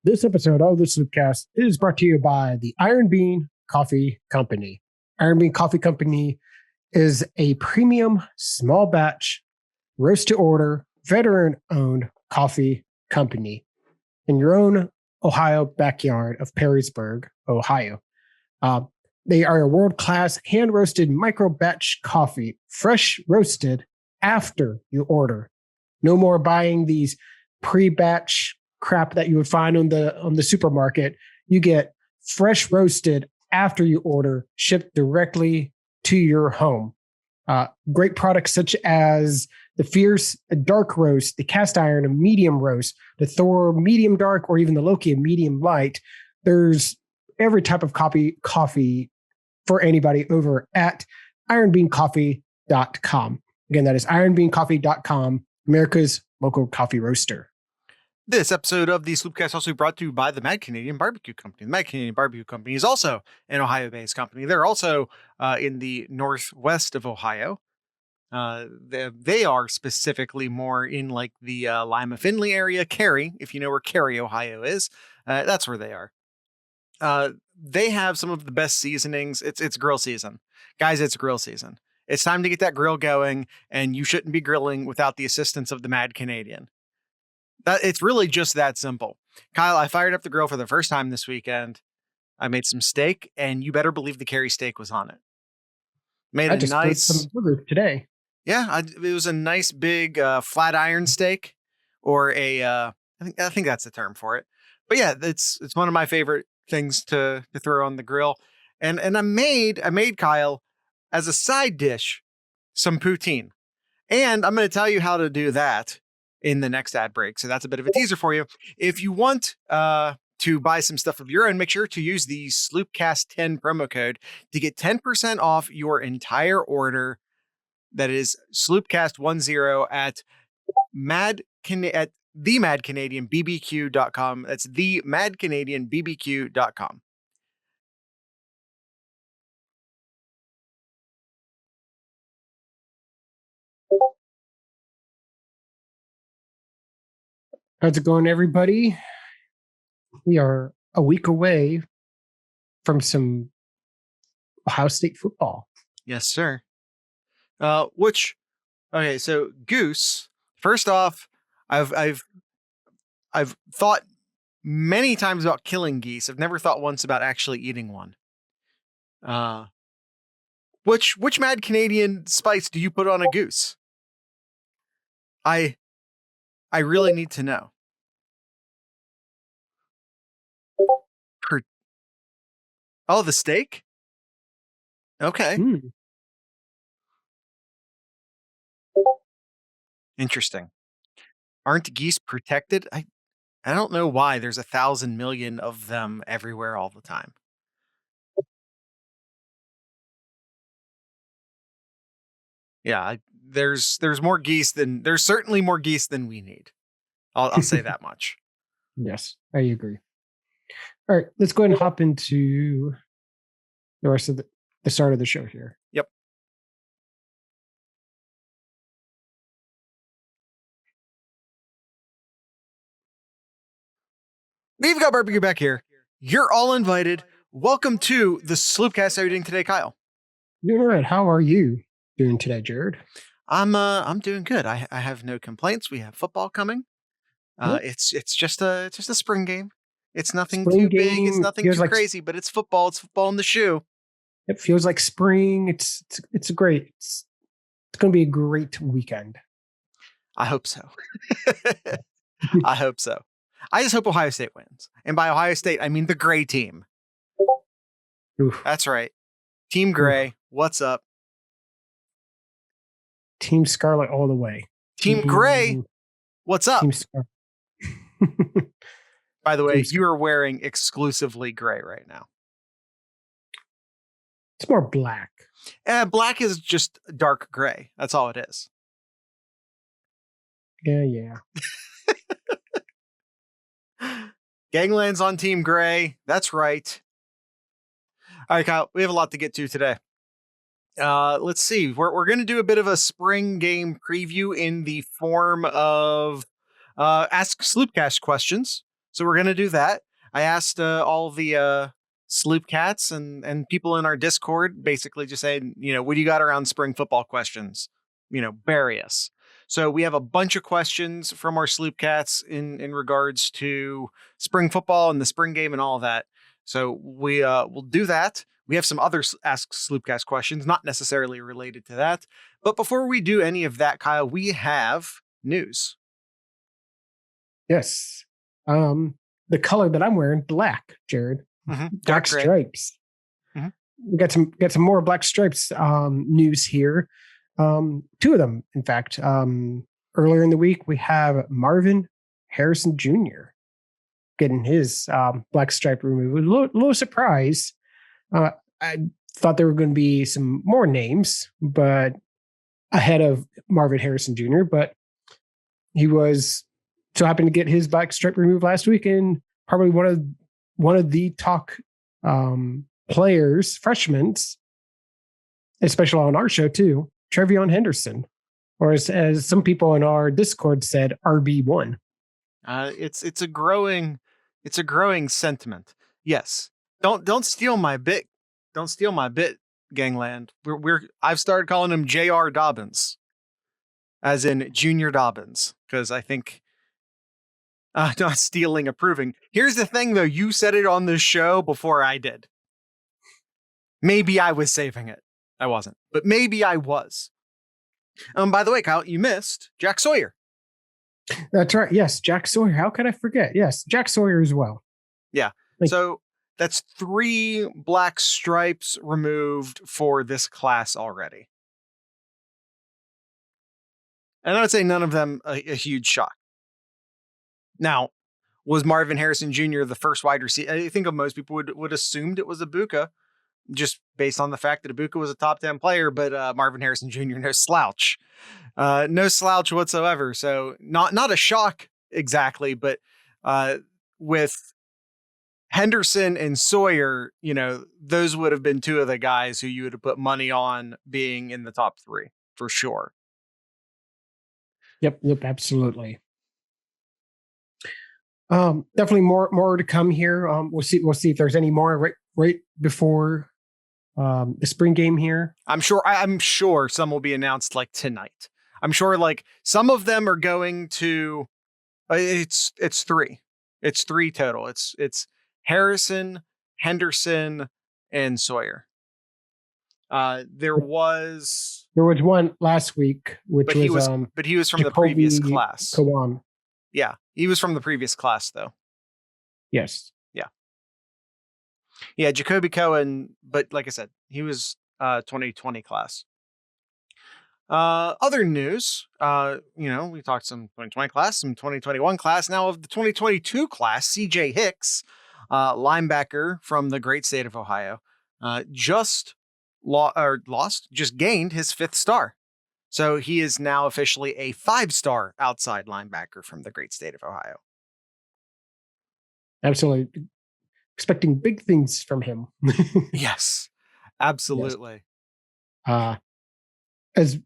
This episode of the Sloopcast is brought to you by the Iron Bean Coffee Company. Iron Bean Coffee Company is a premium, small batch, roast to order, veteran owned coffee company in your own Ohio backyard of Perrysburg, Ohio. They are a world class hand roasted micro batch coffee, fresh roasted after you order. No more buying these pre batch crap that you would find on the supermarket. You get fresh roasted after you order, shipped directly to your home. Great products such as the Fierce Dark Roast, the Cast Iron and Medium Roast, the Thor Medium Dark, or even the Loki Medium Light. There's every type of coffee for anybody over at ironbeancoffee.com. Again, that is ironbeancoffee.com, America's local coffee roaster. This episode of the Sloopcast is also brought to you by the Mad Canadian Barbecue Company. The Mad Canadian Barbecue Company is also an Ohio-based company. They're also in the northwest of Ohio. They are specifically more in like the Lima Findlay area, Cary, if you know where Cary, Ohio is. That's where they are. They have some of the best seasonings. It's grill season. Guys, it's grill season. It's time to get that grill going, and you shouldn't be grilling without the assistance of the Mad Canadian. It's really just that simple. Kyle, I fired up the grill for the first time this weekend. I made some steak, and you better believe the Cary steak was on it. Made I a just nice some burger today. Yeah, it was a nice big flat iron steak, or a I think that's the term for it. But yeah, it's one of my favorite things to throw on the grill. And I made Kyle as a side dish some poutine. And I'm going to tell you how to do that in the next ad break. So that's a bit of a teaser for you. If you want to buy some stuff of your own, make sure to use the Sloopcast10 promo code to get 10% off your entire order. That is Sloopcast10 at themadcanadianbbq.com. That's themadcanadianbbq.com. How's it going, everybody? We are a week away from some Ohio State football. Yes, sir. Okay, so Goose, first off, I've thought many times about killing geese. I've never thought once about actually eating one. Which Mad Canadian spice do you put on a goose? I really need to know. Oh, the steak? Okay. Interesting. Aren't geese protected? I don't know why there's 1,000 million of them everywhere all the time. Yeah, there's more geese there's certainly more geese than we need. I'll say that much. Yes, I agree. All right, let's go ahead and hop into the rest of the start of the show here. Yep. We've got barbecue back here. You're all invited. Welcome to the Sloopcast. How are you doing today, Kyle? Doing all right. How are you doing today, Jared? I'm doing good. I have no complaints. We have football coming. It's just a spring game. It's nothing too big. It's nothing too crazy, but it's football. It's football in the shoe. It feels like spring. It's great. It's going to be a great weekend. I hope so. I hope so. I just hope Ohio State wins. And by Ohio State, I mean the gray team. Oof. That's right. Team Gray. Oof. What's up? Team Scarlet all the way. Team Gray. What's up? Team Scarlet. By the way, you are wearing exclusively gray right now. It's more black. Black is just dark gray. That's all it is. Yeah. Gangland's on Team Gray. That's right. All right, Kyle, we have a lot to get to today. Let's see. We're going to do a bit of a spring game preview in the form of Ask Sloopcast questions. So we're going to do that. I asked all the Sloop Cats and people in our Discord basically just saying, what do you got around spring football questions? Bury us. So we have a bunch of questions from our Sloop Cats in regards to spring football and the spring game and all of that. So we'll do that. We have some other Ask Sloopcast questions, not necessarily related to that. But before we do any of that, Kyle, we have news. Yes. The color that I'm wearing, black, Jared. Mm-hmm. Black stripes. Mm-hmm. We got some more black stripes news here. Two of them, in fact. Earlier in the week, we have Marvin Harrison Jr. getting his black stripe removed. A little surprise. I thought there were going to be some more names, but ahead of Marvin Harrison Jr., but he was so happened to get his black stripe removed last week, and probably one of the talk players, freshmen, especially on our show too, Trevion Henderson, or as some people in our Discord said, RB1. It's a growing sentiment. Yes. Don't steal my bit. Don't steal my bit, gangland. I've started calling him J.R. Dobbins, as in Junior Dobbins, because I think not stealing, approving. Here's the thing, though. You said it on the show before I did. Maybe I was saving it. I wasn't, but maybe I was. By the way, Kyle, you missed Jack Sawyer. That's right. Yes, Jack Sawyer. How could I forget? Yes, Jack Sawyer as well. Yeah. So that's 3 black stripes removed for this class already. And I would say none of them a huge shock. Now, was Marvin Harrison Jr. the first wide receiver? I think most people would assumed it was Ibuka, just based on the fact that Ibuka was a top 10 player, but Marvin Harrison Jr. no slouch. No slouch whatsoever. So not a shock exactly, but with Henderson and Sawyer, those would have been 2 of the guys who you would have put money on being in the top 3 for sure. Yep, absolutely. Definitely more to come here. We'll see if there's any more right before the spring game here. I'm sure some will be announced like tonight. I'm sure like some of them are going to. It's 3. It's 3 total. It's Harrison, Henderson, and Sawyer. There was one last week, but he was from the previous class. Kawan. Yeah, he was from the previous class, though. Yes. Yeah, Jacoby Cohen, but like I said, he was 2020 class. Other news, we talked some 2020 class, some 2021 class. Now of the 2022 class, CJ Hicks, linebacker from the great state of Ohio, just gained his 5th star. So he is now officially a 5-star outside linebacker from the great state of Ohio. Absolutely. Expecting big things from him. Yes, absolutely. Yes. As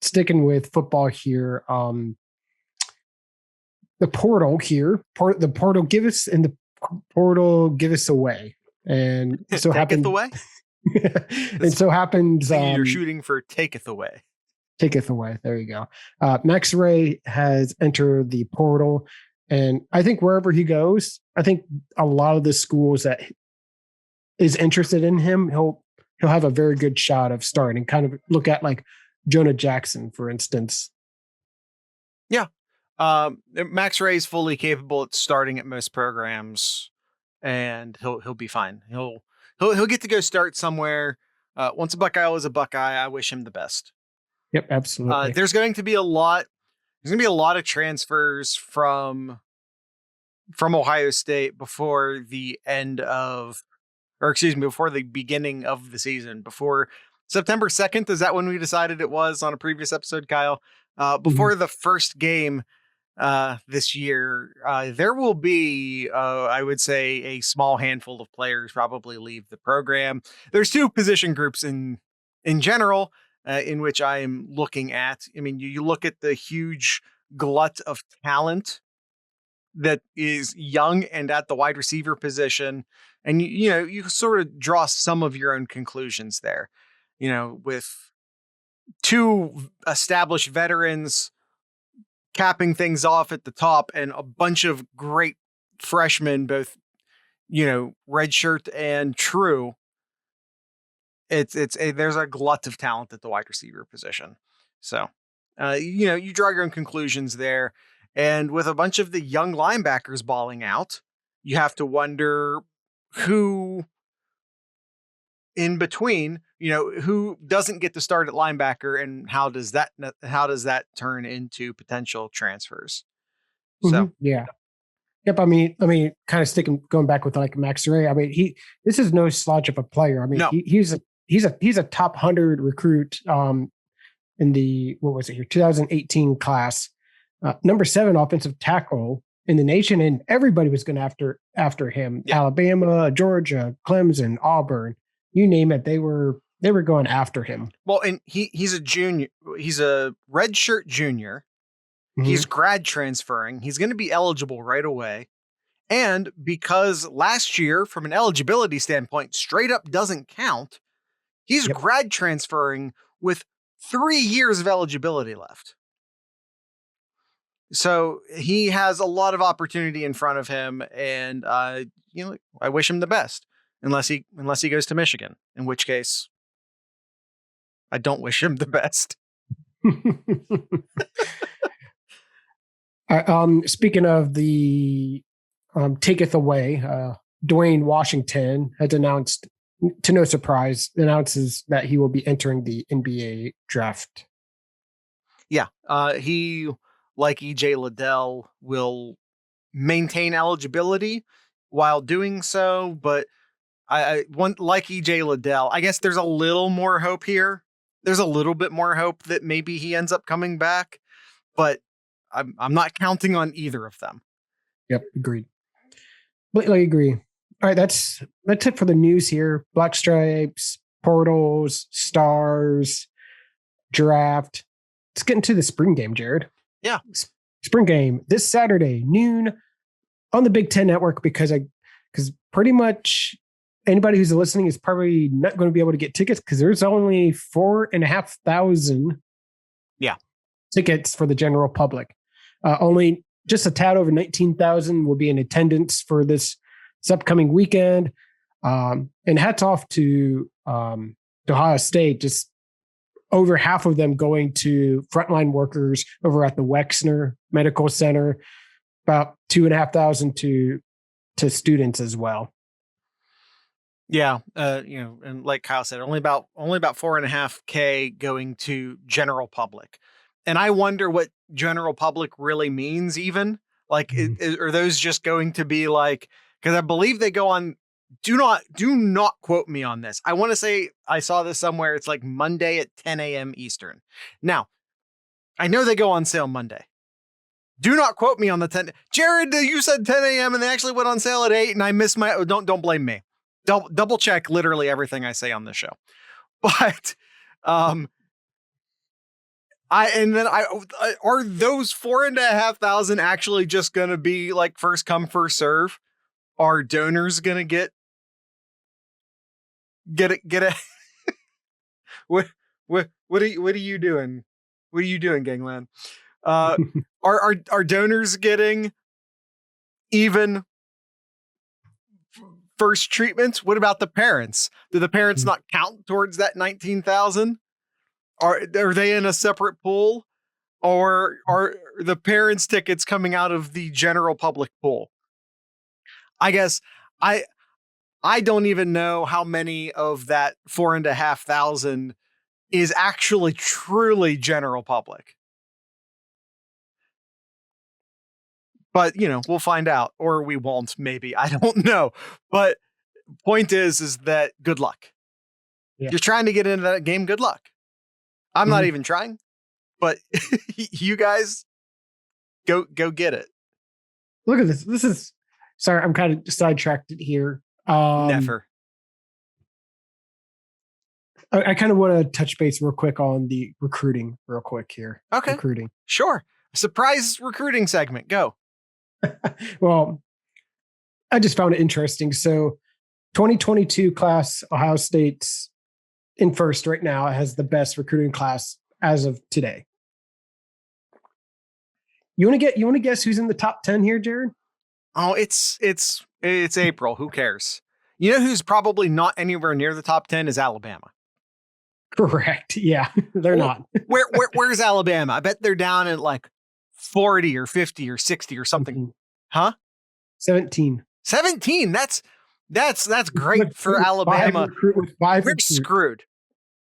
sticking with football here, the portal here, the portal give us and the portal give us away. And so taketh away? And so happens you're shooting for taketh away. Taketh away. There you go. Max Ray has entered the portal, and I think wherever he goes, I think a lot of the schools that is interested in him, he'll have a very good shot of starting. Kind of look at like Jonah Jackson, for instance. Yeah, Max Ray is fully capable at starting at most programs, and he'll be fine. He'll get to go start somewhere. Once a Buckeye is a Buckeye, I wish him the best. Yep, absolutely. There's going to be a lot of transfers from Ohio State before the beginning of the season. Before September 2nd, is that when we decided it was on a previous episode, Kyle? Before the first game this year, there will be, I would say, a small handful of players probably leave the program. There's 2 position groups in general. In which I am looking at. I mean, you look at the huge glut of talent that is young and at the wide receiver position. And, you sort of draw some of your own conclusions there, with two established veterans capping things off at the top and a bunch of great freshmen, both, redshirt and true. There's a glut of talent at the wide receiver position. So, you draw your own conclusions there. And with a bunch of the young linebackers balling out, you have to wonder who in between, who doesn't get to start at linebacker, and how does that turn into potential transfers? So, yeah. Yep. I mean, kind of going back with like Max Ray. I mean, this is no slouch of a player. I mean, no. he's a top 100 recruit in the 2018 class, number 7 offensive tackle in the nation, and everybody was going after him. Yeah. Alabama, Georgia, Clemson, Auburn, you name it, they were going after him. Well, and he's a junior. He's a redshirt junior. Mm-hmm. He's grad transferring. He's going to be eligible right away. And because last year, from an eligibility standpoint, straight up doesn't count, he's grad transferring with 3 years of eligibility left. So he has a lot of opportunity in front of him, and I wish him the best, unless he goes to Michigan, in which case I don't wish him the best. Speaking of the taketh away, Dwayne Washington has announced, to no surprise, announces that he will be entering the NBA draft. Yeah, he, like EJ Liddell, will maintain eligibility while doing so, but I want, like EJ Liddell, I guess there's a little more hope here. There's a little bit more hope that maybe he ends up coming back, but I'm not counting on either of them. Yep, agreed. Completely agree. All right, that's it for the news here. Black Stripes, portals, stars, draft. Let's get into the spring game, Jared. Yeah. Spring game this Saturday, noon, on the Big Ten Network, because pretty much anybody who's listening is probably not going to be able to get tickets because there's only 4,500 tickets for the general public. Only just a tad over 19,000 will be in attendance for this upcoming weekend. And hats off to Ohio State, just over half of them going to frontline workers over at the Wexner Medical Center, about 2,500 to students as well. Yeah. And like Kyle said, only about 4.5K going to general public. And I wonder what general public really means even. Like, are those just going to be like, because I believe they go on, do not quote me on this. I want to say I saw this somewhere. It's like Monday at 10 a.m. Eastern. Now, I know they go on sale Monday. Do not quote me on the 10. Jared, you said 10 a.m. and they actually went on sale at 8 and I missed my, don't blame me. Double check literally everything I say on this show. But, are those 4,500 actually just going to be like first come, first serve? Are donors going to get it? What are you doing? What are you doing, gangland? Are donors getting even first treatments? What about the parents? Do the parents not count towards that 19,000? Are they in a separate pool, or are the parents' tickets coming out of the general public pool? I guess I don't even know how many of that 4,500 is actually truly general public. But, we'll find out, or we won't, maybe. I don't know. But point is that good luck. Yeah. You're trying to get into that game, good luck. I'm not even trying, but you guys go get it. Look at this. This is, sorry, I'm kind of sidetracked here. Never. I kind of want to touch base real quick on the recruiting real quick here. Okay. Recruiting. Sure. Surprise recruiting segment. Go. Well, I just found it interesting. So 2022 class, Ohio State's in first right now. It has the best recruiting class as of today. You want to guess who's in the top 10 here, Jared? Oh, it's April. Who cares? You know who's probably not anywhere near the top 10 is Alabama. Correct. Yeah, they're not. Where's Alabama? I bet they're down at like 40 or 50 or 60 or something. 17. Huh? 17. 17. That's great for Alabama. We're screwed.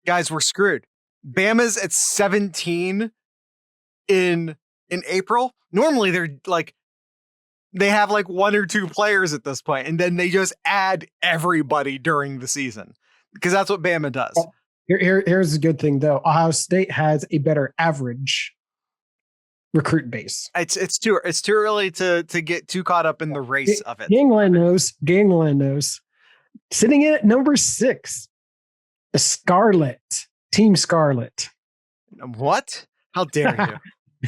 Guys, we're screwed. Bama's at 17 in April. Normally they're like they have like one or two players at this point, and then they just add everybody during the season because that's what Bama does. Well, here's the good thing though. Ohio State has a better average recruit base. It's too early to get too caught up in the race of it. Gangland knows. Sitting in at number 6, the Scarlet, Team Scarlet. What? How dare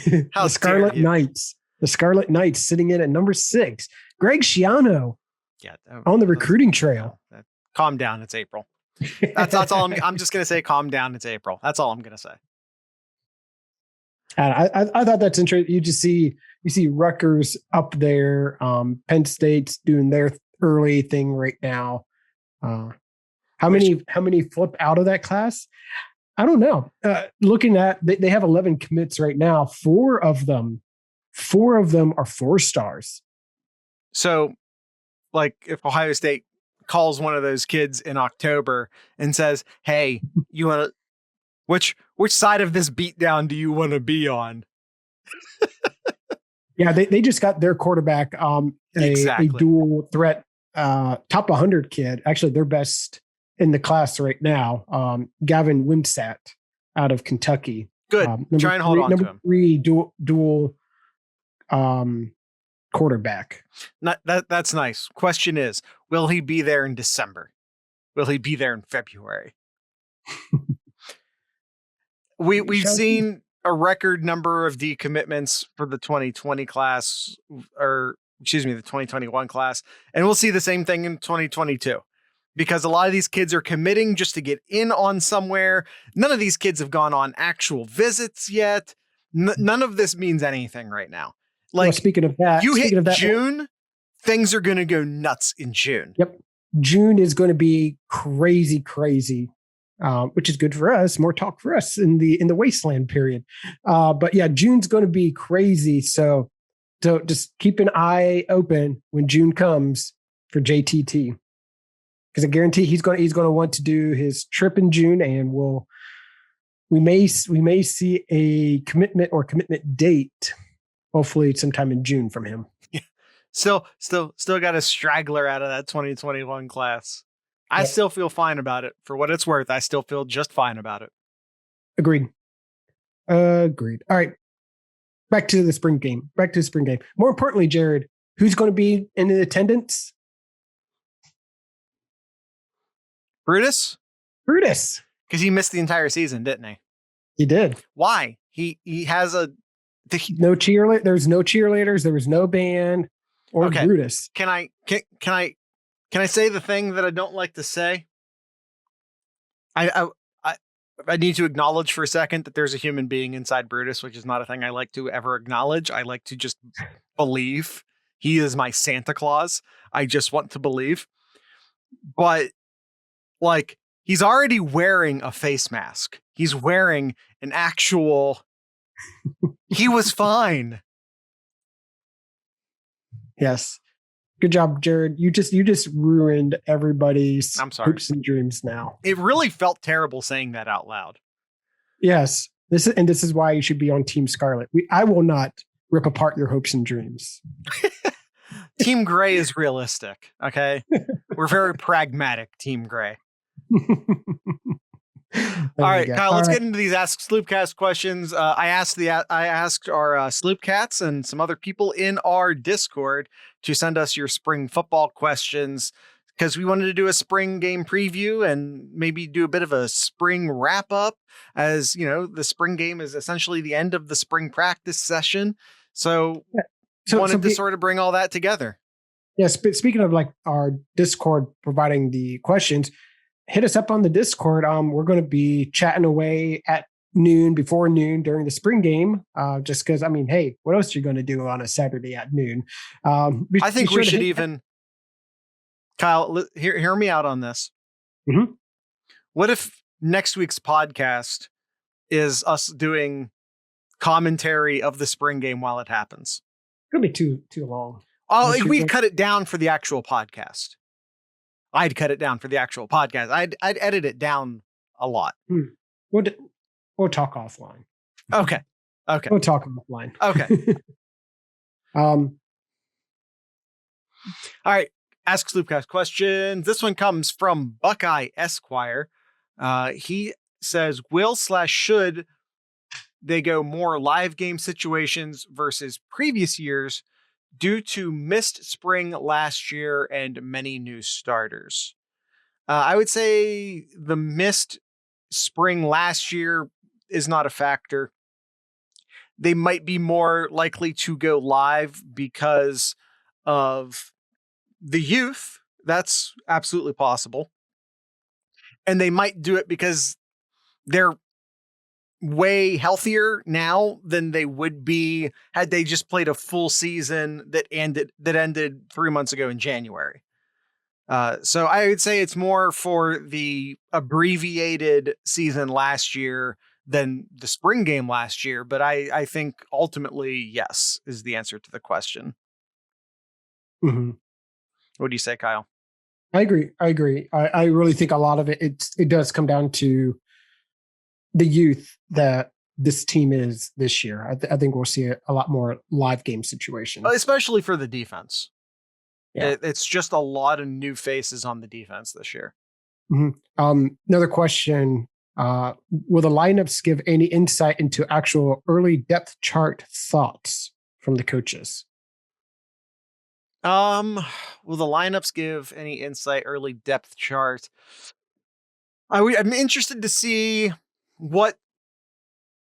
you? The Scarlet Knights. The Scarlet Knights sitting in at number 6. Greg Schiano. Yeah, on the recruiting trail. Calm down. It's April. That's all. I'm just gonna say, calm down. It's April. That's all I'm gonna say. And I thought that's interesting. You see Rutgers up there. Penn State's doing their early thing right now. How many flip out of that class? I don't know. Looking at they have 11 commits right now. 4 of them are 4 stars. So, like, if Ohio State calls one of those kids in October and says, "Hey, you want to which side of this beatdown do you want to be on?" Yeah, they just got their quarterback, a dual threat, top 100 kid. Actually, their best in the class right now, Gavin Wimsatt out of Kentucky. Good. Try and hold on to him. Number 3 dual quarterback. That's nice. Question is, will he be there in December? Will he be there in February? We've seen a record number of decommitments for the 2020 class, or excuse me, the 2021 class. And we'll see the same thing in 2022 because a lot of these kids are committing just to get in on somewhere. None of these kids have gone on actual visits yet. None of this means anything right now. Like, well, speaking of that, June, things are going to go nuts in June. Yep. June is going to be crazy, which is good for us. More talk for us in the wasteland period. But yeah, June's going to be crazy. So just keep an eye open when June comes for JTT, because I guarantee he's going to want to do his trip in June, and we may see a commitment date, hopefully sometime in June from him. Yeah. Still got a straggler out of that 2021 class. I still feel fine about it. For what it's worth, I still feel just fine about it. Agreed. All right. Back to the spring game. More importantly, Jared, who's going to be in attendance? Brutus? Because he missed the entire season, didn't he? He did. Why? He has no cheerleader. There's no cheerleaders. There was no band or Brutus. Can I say the thing that I don't like to say? I need to acknowledge for a second that there's a human being inside Brutus, which is not a thing I like to ever acknowledge. I like to just believe he is my Santa Claus. I just want to believe. But like, he's already wearing a face mask. He's wearing an actual. He was fine. Yes. Good job, Jared. You just ruined everybody's hopes and dreams now. It really felt terrible saying that out loud. Yes. This is why you should be on Team Scarlet. I will not rip apart your hopes and dreams. Team Gray is realistic. Okay. We're very pragmatic, Team Gray. All right, Kyle, let's get into these Ask Sloopcast questions. I asked our Sloopcats and some other people in our Discord to send us your spring football questions because we wanted to do a spring game preview and maybe do a bit of a spring wrap up, as you know, the spring game is essentially the end of the spring practice session. So wanted to sort of bring all that together. Yes. But speaking of like our Discord providing the questions, hit us up on the Discord. We're going to be chatting away at before noon during the spring game. Just because, I mean, hey, what else are you going to do on a Saturday at noon? I think we should even, Kyle, hear me out on this. Mm-hmm. What if next week's podcast is us doing commentary of the spring game while it happens? It'll be too long. Oh, we'd cut it down for the actual podcast. I'd cut it down for the actual podcast. I'd edit it down a lot. We'll talk offline. Okay. We'll talk offline. Okay. All right. Ask Sloopcast questions. This one comes from Buckeye Esquire. He says, should they go more live game situations versus previous years due to missed spring last year and many new starters? I would say the missed spring last year is not a factor. They might be more likely to go live because of the youth. That's absolutely possible. And they might do it because they're way healthier now than they would be had they just played a full season that ended 3 months ago in January. So I would say it's more for the abbreviated season last year than the spring game last year. But I think ultimately, yes, is the answer to the question. Mm-hmm. What do you say, Kyle? I agree. I really think a lot of it does come down to the youth that this team is this year. I think we'll see a lot more live game situations, especially for the defense. Yeah. It's just a lot of new faces on the defense this year. Mm-hmm. Another question. Will the lineups give any insight into actual early depth chart thoughts from the coaches? Will the lineups give any insight early depth chart? I'm interested to see what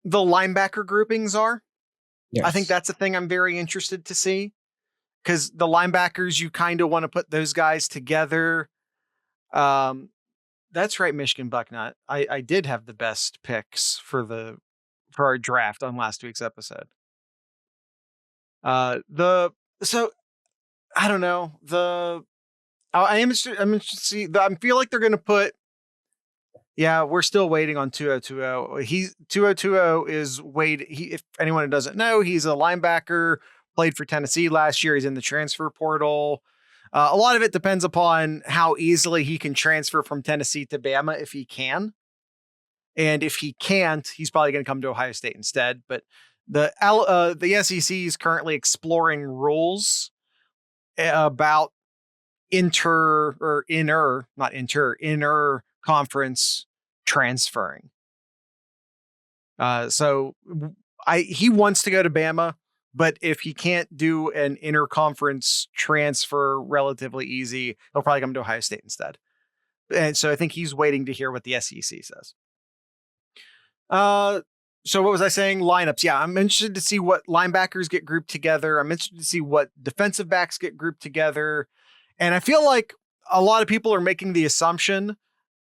the linebacker groupings are. Yes. I think that's a thing I'm very interested to see, because the linebackers, you kind of want to put those guys together. That's right, Michigan Bucknut. I did have the best picks for our draft on last week's episode. So I don't know. I'm interested to see. I feel like they're going to put. Yeah, we're still waiting on 2020. 2020 is Wade. If anyone doesn't know, he's a linebacker, played for Tennessee last year. He's in the transfer portal. A lot of it depends upon how easily he can transfer from Tennessee to Bama, if he can. And if he can't, he's probably going to come to Ohio State instead. But the SEC is currently exploring rules about inter conference transferring. So he wants to go to Bama, but if he can't do an interconference transfer relatively easy, he'll probably come to Ohio State instead. And so I think he's waiting to hear what the SEC says. So what was I saying? Lineups. Yeah, I'm interested to see what linebackers get grouped together. I'm interested to see what defensive backs get grouped together. And I feel like a lot of people are making the assumption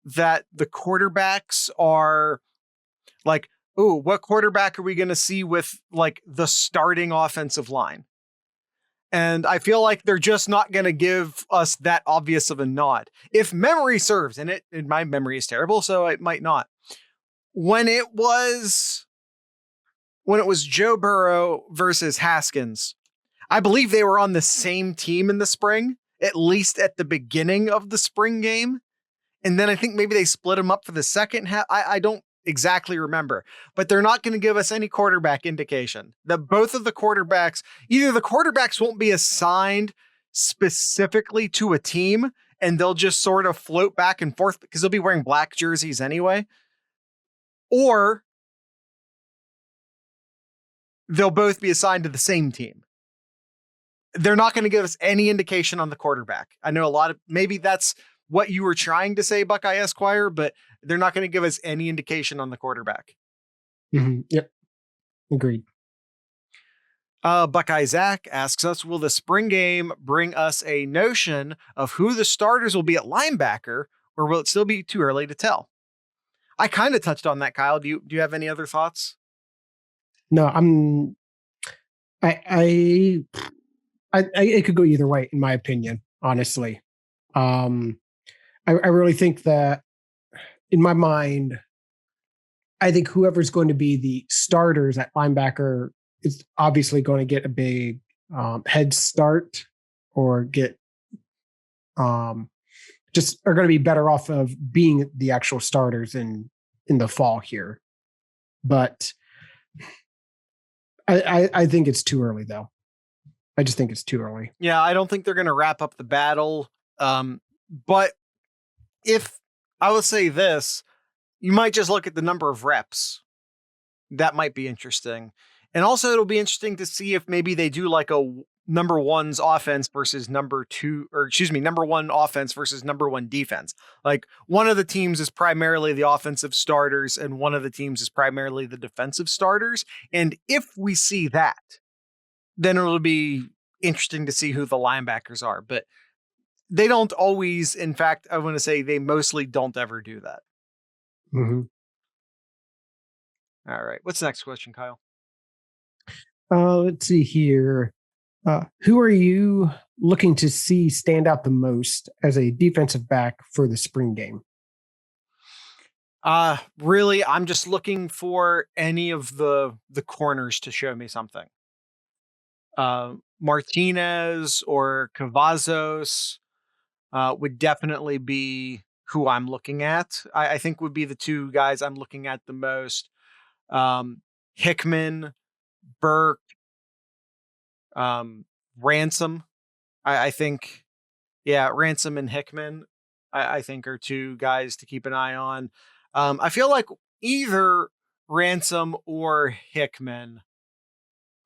that the quarterbacks are like, ooh, what quarterback are we going to see with like the starting offensive line? And I feel like they're just not going to give us that obvious of a nod. If memory serves, and my memory is terrible, so it might not. When it was Joe Burrow versus Haskins, I believe they were on the same team in the spring, at least at the beginning of the spring game. And then I think maybe they split them up for the second half. I don't exactly remember, but they're not going to give us any quarterback indication that both of the quarterbacks, either the quarterbacks won't be assigned specifically to a team and they'll just sort of float back and forth because they'll be wearing black jerseys anyway, or they'll both be assigned to the same team. They're not going to give us any indication on the quarterback. I know maybe that's what you were trying to say, Buckeye Esquire, but they're not going to give us any indication on the quarterback. Mm-hmm. Yep. Agreed. Buckeye Zach asks us, will the spring game bring us a notion of who the starters will be at linebacker, or will it still be too early to tell? I kind of touched on that, Kyle. Do you have any other thoughts? No, I, it could go either way, in my opinion, honestly. Um, I really think that in my mind, I think whoever's going to be the starters at linebacker is obviously going to get a big head start or get um, just are going to be better off of being the actual starters in the fall here. But I think it's too early though. I just think it's too early. Yeah, I don't think they're going to wrap up the battle. But if I would say this, you might just look at the number of reps. That might be interesting. And also it'll be interesting to see if maybe they do like a number one's offense versus number one offense versus number one defense. Like one of the teams is primarily the offensive starters and one of the teams is primarily the defensive starters. And if we see that, then it'll be interesting to see who the linebackers are. But they don't always, in fact, I want to say they mostly don't ever do that. Mm-hmm. All right. What's the next question, Kyle? Let's see here. Who are you looking to see stand out the most as a defensive back for the spring game? Really, I'm just looking for any of the corners to show me something. Martinez or Cavazos would definitely be who I'm looking at. I think would be the two guys I'm looking at the most. Hickman, Burke, Ransom. I think, yeah, Ransom and Hickman, I think are two guys to keep an eye on. I feel like either Ransom or Hickman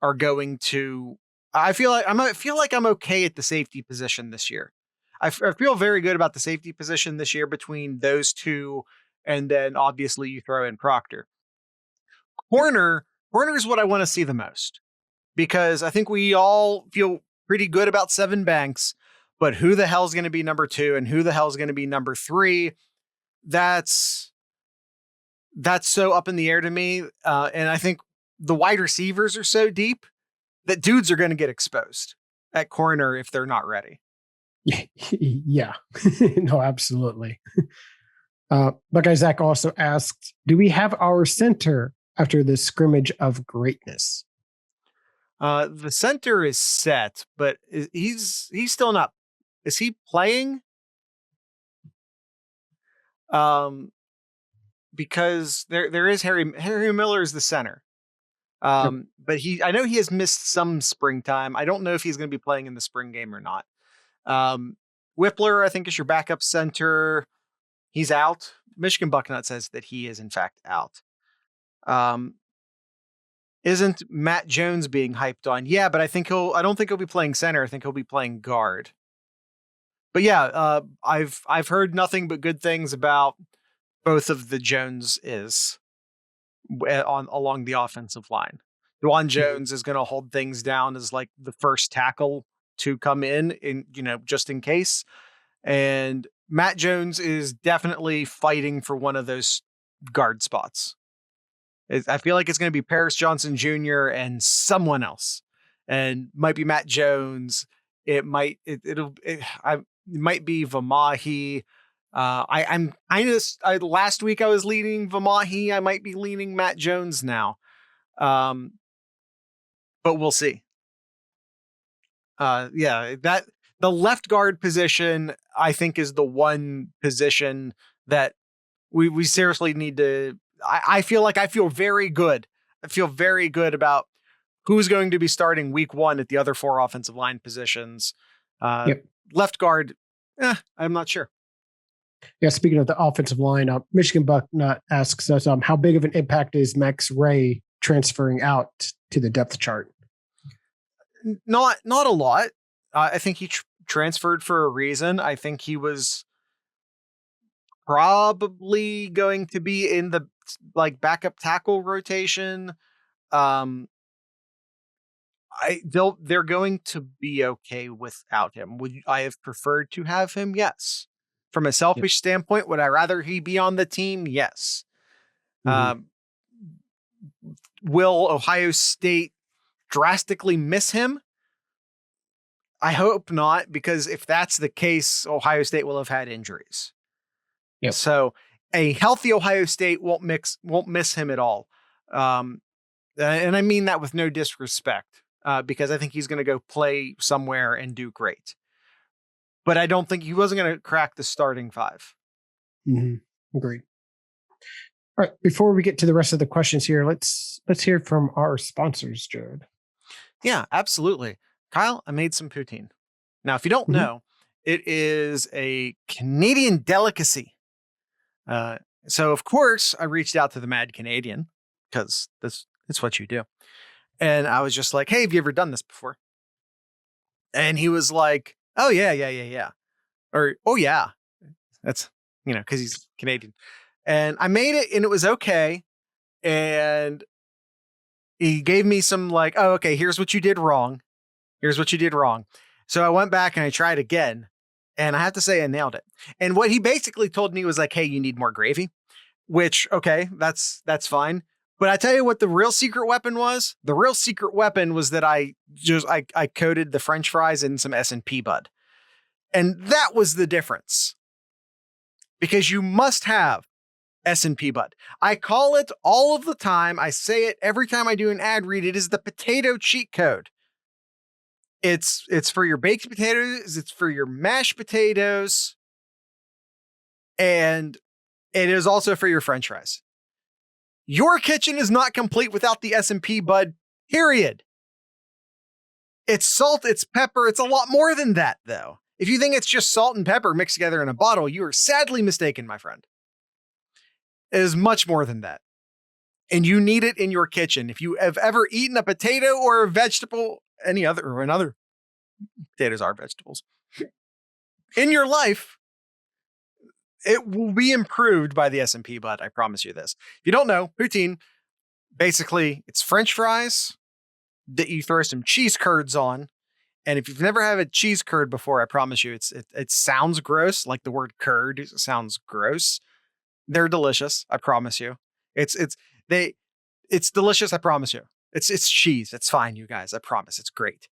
are going to. I feel like I'm okay at the safety position this year. I feel very good about the safety position this year between those two, and then obviously you throw in Proctor. Corner is what I want to see the most because I think we all feel pretty good about Seven Banks, but who the hell's going to be number 2 and who the hell's going to be number 3? That's so up in the air to me, and I think the wide receivers are so deep that dudes are going to get exposed at corner if they're not ready. Yeah, no, absolutely. Buckeye Zach also asked, do we have our center after this scrimmage of greatness? The center is set, but he's still not. Is he playing? Because there is Harry Miller is the center. But I know he has missed some springtime. I don't know if he's going to be playing in the spring game or not. Whippler, I think, is your backup center. He's out. Michigan Bucknut says that he is in fact out. Isn't Matt Jones being hyped on? Yeah, but I don't think he'll be playing center. I think he'll be playing guard. But yeah, I've heard nothing but good things about both of the Joneses along the offensive line. Dwan Jones is going to hold things down as like the first tackle to come in, just in case. And Matt Jones is definitely fighting for one of those guard spots. I feel like it's going to be Paris Johnson Jr. and someone else, and might be Matt Jones. It might be Vamahi. I'm last week I was leaning Vamahi. I might be leaning Matt Jones now. But we'll see. That the left guard position, I think, is the one position that we seriously need to. I feel very good. I feel very good about who's going to be starting week 1 at the other 4 offensive line positions. Left guard, I'm not sure. Yeah, speaking of the offensive line, Michigan Bucknut asks us, how big of an impact is Max Ray transferring out to the depth chart? Not a lot. I think he transferred for a reason. I think he was probably going to be in the backup tackle rotation. they're going to be okay without him. Would I have preferred to have him? Yes. From a selfish standpoint, would I rather he be on the team? Yes. Mm-hmm. Will Ohio State drastically miss him? I hope not, because if that's the case, Ohio State will have had injuries. Yep. So a healthy Ohio State won't miss him at all. And I mean that with no disrespect, because I think he's going to go play somewhere and do great. But I don't think he wasn't going to crack the starting five. Mm-hmm. Agreed. All right. Before we get to the rest of the questions here, let's hear from our sponsors, Jared. Yeah, absolutely. Kyle, I made some poutine. Now, if you don't know, it is a Canadian delicacy. So, of course, I reached out to the Mad Canadian, because that's what you do. And I was just like, hey, have you ever done this before? And he was like, oh, yeah. Or, oh, yeah. That's, because he's Canadian. And I made it and it was okay. And he gave me some like, oh, okay, here's what you did wrong. So I went back and I tried again. And I have to say I nailed it. And what he basically told me was like, hey, you need more gravy, which, okay, that's fine. But I tell you what the real secret weapon was? The real secret weapon was that I coated the French fries in some S&P bud. And that was the difference. Because you must have S&P bud. I call it all of the time. I say it every time I do an ad read. It is the potato cheat code. It's for your baked potatoes. It's for your mashed potatoes. And it is also for your French fries. Your kitchen is not complete without the S&P bud, period. It's salt, it's pepper. It's a lot more than that, though. If you think it's just salt and pepper mixed together in a bottle, you are sadly mistaken, my friend. It is much more than that. And you need it in your kitchen. If you have ever eaten a potato or a vegetable, another, potatoes are vegetables, in your life, it will be improved by the S&P bud. I promise you this. If you don't know, poutine, basically it's French fries that you throw some cheese curds on. And if you've never had a cheese curd before, I promise you, it sounds gross. Like the word curd sounds gross. They're delicious. I promise you. It's delicious. I promise you. It's cheese. It's fine, you guys. I promise. It's great.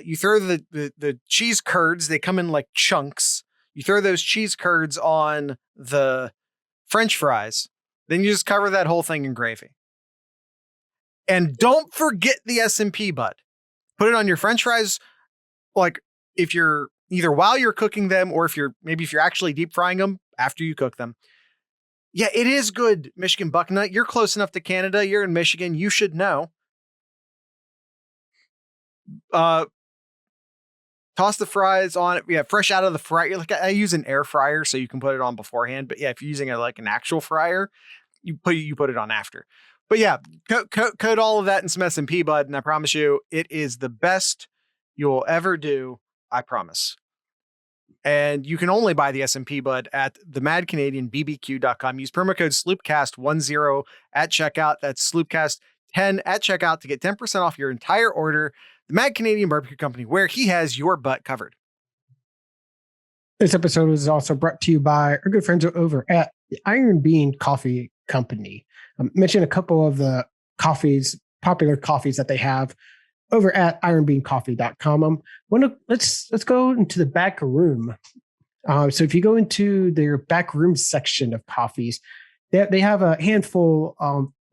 You throw the cheese curds. They come in like chunks. You throw those cheese curds on the French fries. Then you just cover that whole thing in gravy. And don't forget the S&P bud. Put it on your French fries. Like if you're either while you're cooking them or if you're actually deep frying them after you cook them. Yeah, it is good, Michigan Bucknut. You're close enough to Canada. You're in Michigan. You should know. Toss the fries on it. Yeah, fresh out of the fryer. Like I use an air fryer, so you can put it on beforehand. But yeah, if you're using an actual fryer, you put it on after. But yeah, coat all of that in some S&P bud, and I promise you, it is the best you'll ever do. I promise. And you can only buy the S&P bud at themadcanadianbbq.com. Use promo code SloopCast10 at checkout. That's SloopCast10 at checkout to get 10% off your entire order. The Mad Canadian Barbecue Company, where he has your butt covered. This episode is also brought to you by our good friends over at the Iron Bean Coffee Company. I mentioned a couple of the popular coffees that they have over at ironbeancoffee.com. Let's go into the back room. So if you go into their back room section of coffees, they have a handful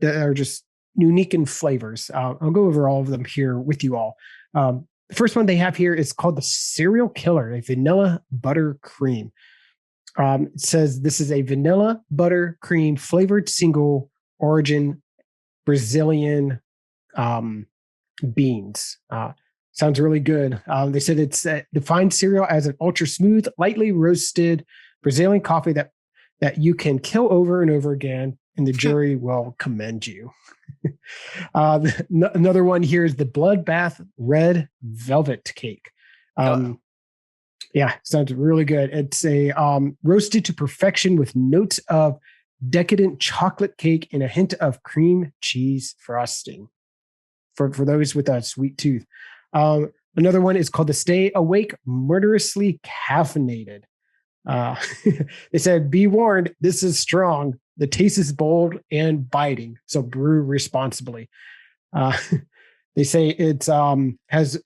that are just unique in flavors. I'll go over all of them here with you all. The first one they have here is called the Serial Killer, a vanilla butter cream. It says this is a vanilla butter cream flavored single origin Brazilian beans. Sounds really good. They said it's defined cereal as an ultra smooth, lightly roasted Brazilian coffee that you can kill over and over again, and the jury will commend you. Another one here is the Bloodbath Red Velvet Cake. Yeah, sounds really good. It's a roasted to perfection with notes of decadent chocolate cake and a hint of cream cheese frosting. for those with a sweet tooth. Another one is called the Stay Awake Murderously Caffeinated. They said, be warned, this is strong. The taste is bold and biting, so brew responsibly. They say it has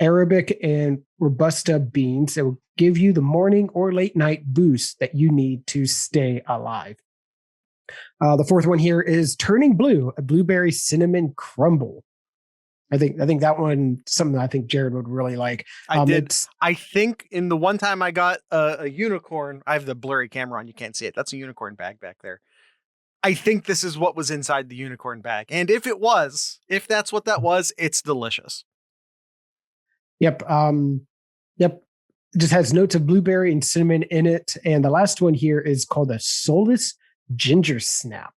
Arabic and Robusta beans that will give you the morning or late night boost that you need to stay alive. The fourth one here is Turning Blue, a blueberry cinnamon crumble. I think that one, something I think Jared would really like. I did. I think in the one time I got a unicorn, I have the blurry camera on, you can't see it. That's a unicorn bag back there. I think this is what was inside the unicorn bag. And if that's what that was, it's delicious. Yep. Yep. It just has notes of blueberry and cinnamon in it. And the last one here is called a Soulless Ginger Snap.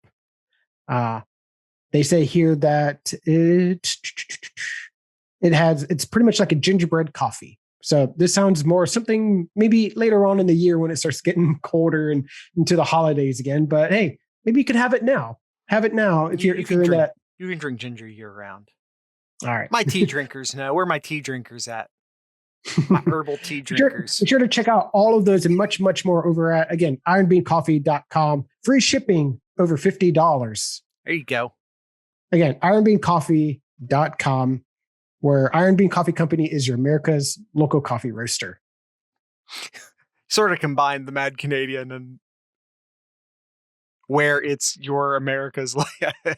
They say here that it's pretty much like a gingerbread coffee. So this sounds more something maybe later on in the year when it starts getting colder and into the holidays again. But hey, maybe you could have it now. Have it now if you're in that. You can drink ginger year round. All right. My tea drinkers know. Where are my tea drinkers at? My herbal tea drinkers. Be sure to check out all of those and much, much more over at, again, ironbeancoffee.com. Free shipping over $50. There you go. Again, ironbeancoffee.com, where Iron Bean Coffee Company is your America's local coffee roaster. Sort of combined the Mad Canadian and where it's your America's.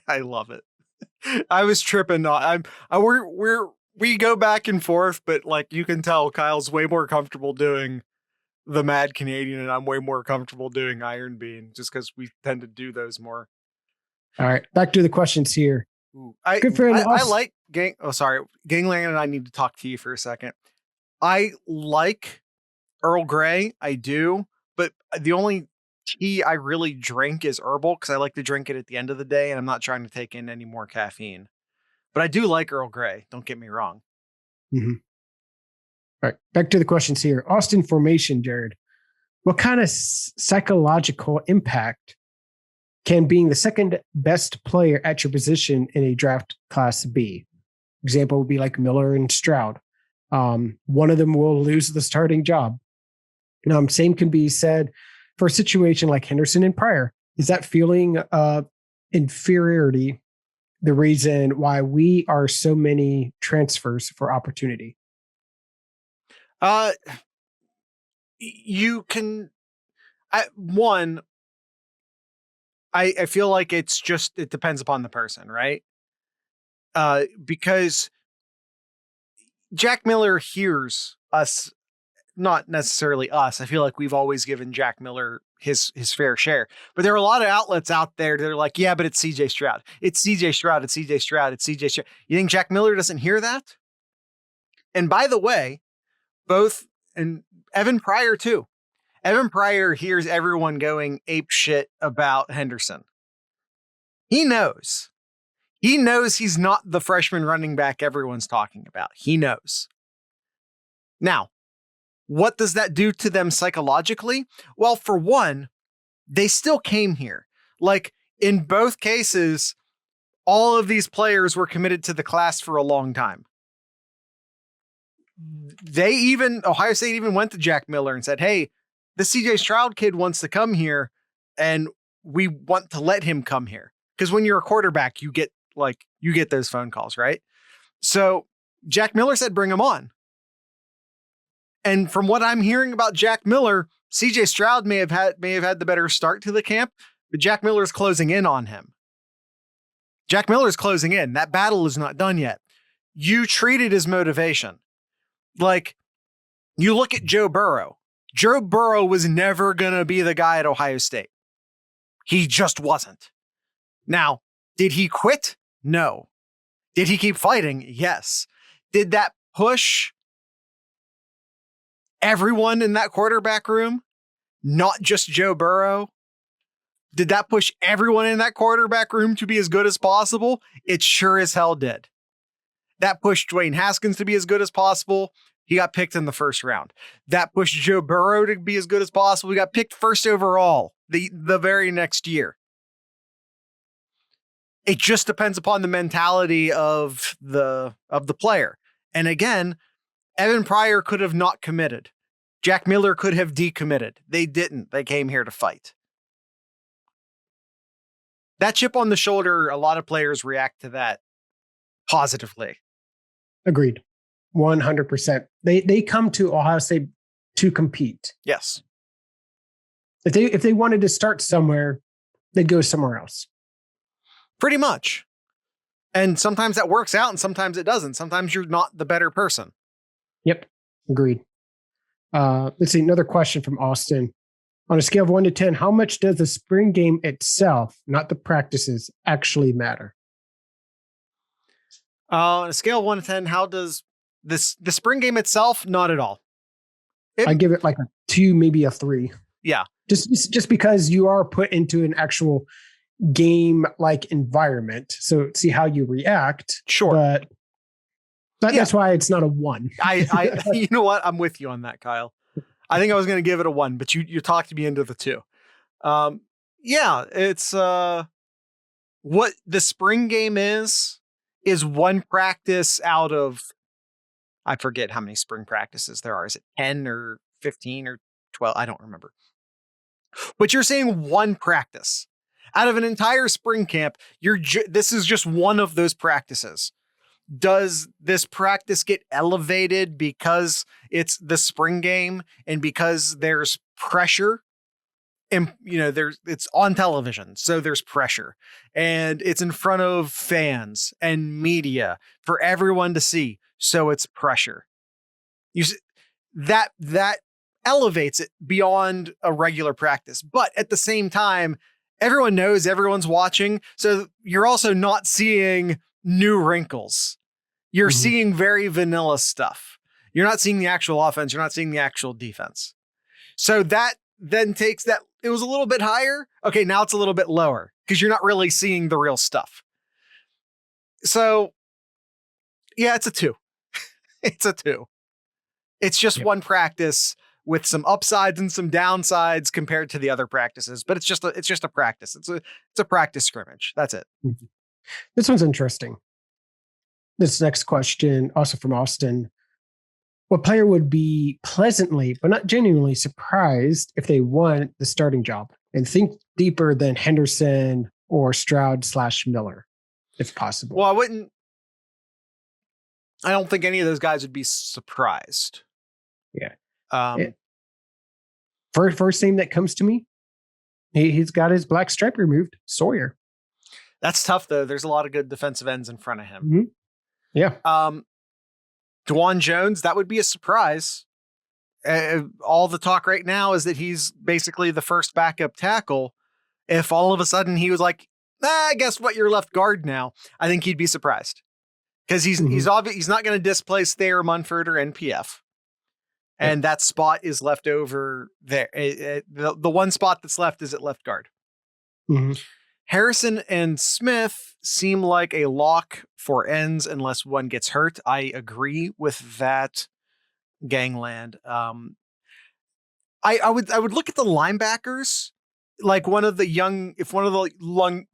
I love it. I was tripping. We go back and forth, but like you can tell, Kyle's way more comfortable doing the Mad Canadian, and I'm way more comfortable doing Iron Bean, just because we tend to do those more. All right, back to the questions here. Good friend. I like Gang. Oh, sorry, Gangland, and I need to talk to you for a second. I like Earl Grey. I do, but the only tea I really drink is herbal because I like to drink it at the end of the day, and I'm not trying to take in any more caffeine. But I do like Earl Grey. Don't get me wrong. Mm-hmm. All right, back to the questions here. Austin formation, Jared. What kind of psychological impact can being the second best player at your position in a draft class be? Example would be like Miller and Stroud. One of them will lose the starting job. Same can be said for a situation like Henderson and Pryor. Is that feeling of inferiority the reason why we are so many transfers for opportunity? You can. I feel like it depends upon the person, right? Because Jack Miller hears us, not necessarily us. I feel like we've always given Jack Miller his fair share, but there are a lot of outlets out there that are like, yeah, but it's CJ Stroud. It's CJ Stroud. It's CJ Stroud. It's CJ Stroud. You think Jack Miller doesn't hear that? And by the way, and Evan Pryor too. Evan Pryor hears everyone going ape shit about Henderson. He knows. He knows he's not the freshman running back everyone's talking about. He knows. Now, what does that do to them psychologically? Well, for one, they still came here. Like in both cases, all of these players were committed to the class for a long time. Ohio State even went to Jack Miller and said, hey, the CJ Stroud kid wants to come here and we want to let him come here. Because when you're a quarterback, you get those phone calls, right? So Jack Miller said, bring him on. And from what I'm hearing about Jack Miller, CJ Stroud may have had the better start to the camp, but Jack Miller is closing in on him. Jack Miller is closing in. That battle is not done yet. You treat it as motivation. Like, you look at Joe Burrow. Joe Burrow was never going to be the guy at Ohio State. He just wasn't. Now, did he quit? No. Did he keep fighting? Yes. Did that push everyone in that quarterback room? Not just Joe Burrow? Did that push everyone in that quarterback room to be as good as possible? It sure as hell did. That pushed Dwayne Haskins to be as good as possible. He got picked in the first round. That pushed Joe Burrow to be as good as possible. He got picked first overall the very next year. It just depends upon the mentality of the player. And again, Evan Pryor could have not committed. Jack Miller could have decommitted. They didn't. They came here to fight. That chip on the shoulder, a lot of players react to that positively. Agreed. 100%. They come to Ohio State to compete. Yes. If they wanted to start somewhere, they'd go somewhere else. Pretty much. And sometimes that works out and sometimes it doesn't. Sometimes you're not the better person. Yep. Agreed. Let's see. Another question from Austin. On a scale of 1 to 10, how much does the spring game itself, not the practices, actually matter? On a scale of 1 to 10, how does the spring game itself? Not at all. I give it like a 2, maybe a 3. Yeah. Just because you are put into an actual game-like environment. So see how you react. Sure. But that's why it's not a 1. I you know what? I'm with you on that, Kyle. I think I was going to give it a 1, but you talked me into the 2. Yeah, it's what the spring game is one practice out of, I forget how many spring practices there are. Is it 10 or 15 or 12? I don't remember. But you're saying one practice out of an entire spring camp. This is just one of those practices. Does this practice get elevated because it's the spring game and because there's pressure? And it's on television, so there's pressure, and it's in front of fans and media for everyone to see, so it's pressure. That elevates it beyond a regular practice, but at the same time, everyone knows everyone's watching, so you're also not seeing new wrinkles. You're seeing very vanilla stuff. You're not seeing the actual offense. You're not seeing the actual defense. So that then takes that. It was a little bit higher. Okay, now it's a little bit lower because you're not really seeing the real stuff. So, yeah, it's a 2. It's a 2. It's just one practice with some upsides and some downsides compared to the other practices. But it's just a practice. It's a practice scrimmage. That's it. This one's interesting. This next question, also from Austin. What player would be pleasantly, but not genuinely surprised if they won the starting job? And think deeper than Henderson or Stroud/Miller, if possible. Well, I don't think any of those guys would be surprised. Yeah. First name that comes to me, he's got his black stripe removed, Sawyer. That's tough, though. There's a lot of good defensive ends in front of him. Mm-hmm. Yeah. DeJuan Jones, that would be a surprise. All the talk right now is that he's basically the first backup tackle. If all of a sudden he was like, guess what? You're left guard now. I think he'd be surprised because he's not going to displace Thayer Munford or NPF. And that spot is left over there. The one spot that's left is at left guard. Mm-hmm. Harrison and Smith seem like a lock for ends unless one gets hurt. I agree with that, Gangland. I would look at the linebackers, like if one of the young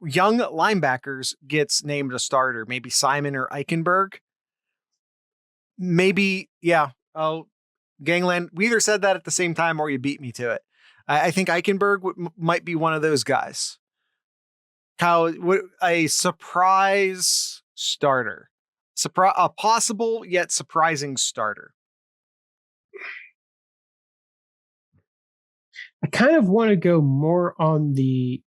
linebackers gets named a starter, maybe Simon or Eichenberg. Maybe, yeah. Oh, Gangland, we either said that at the same time or you beat me to it. I think Eichenberg might be one of those guys. Kyle, a surprise starter, a possible yet surprising starter. I kind of want to go more on the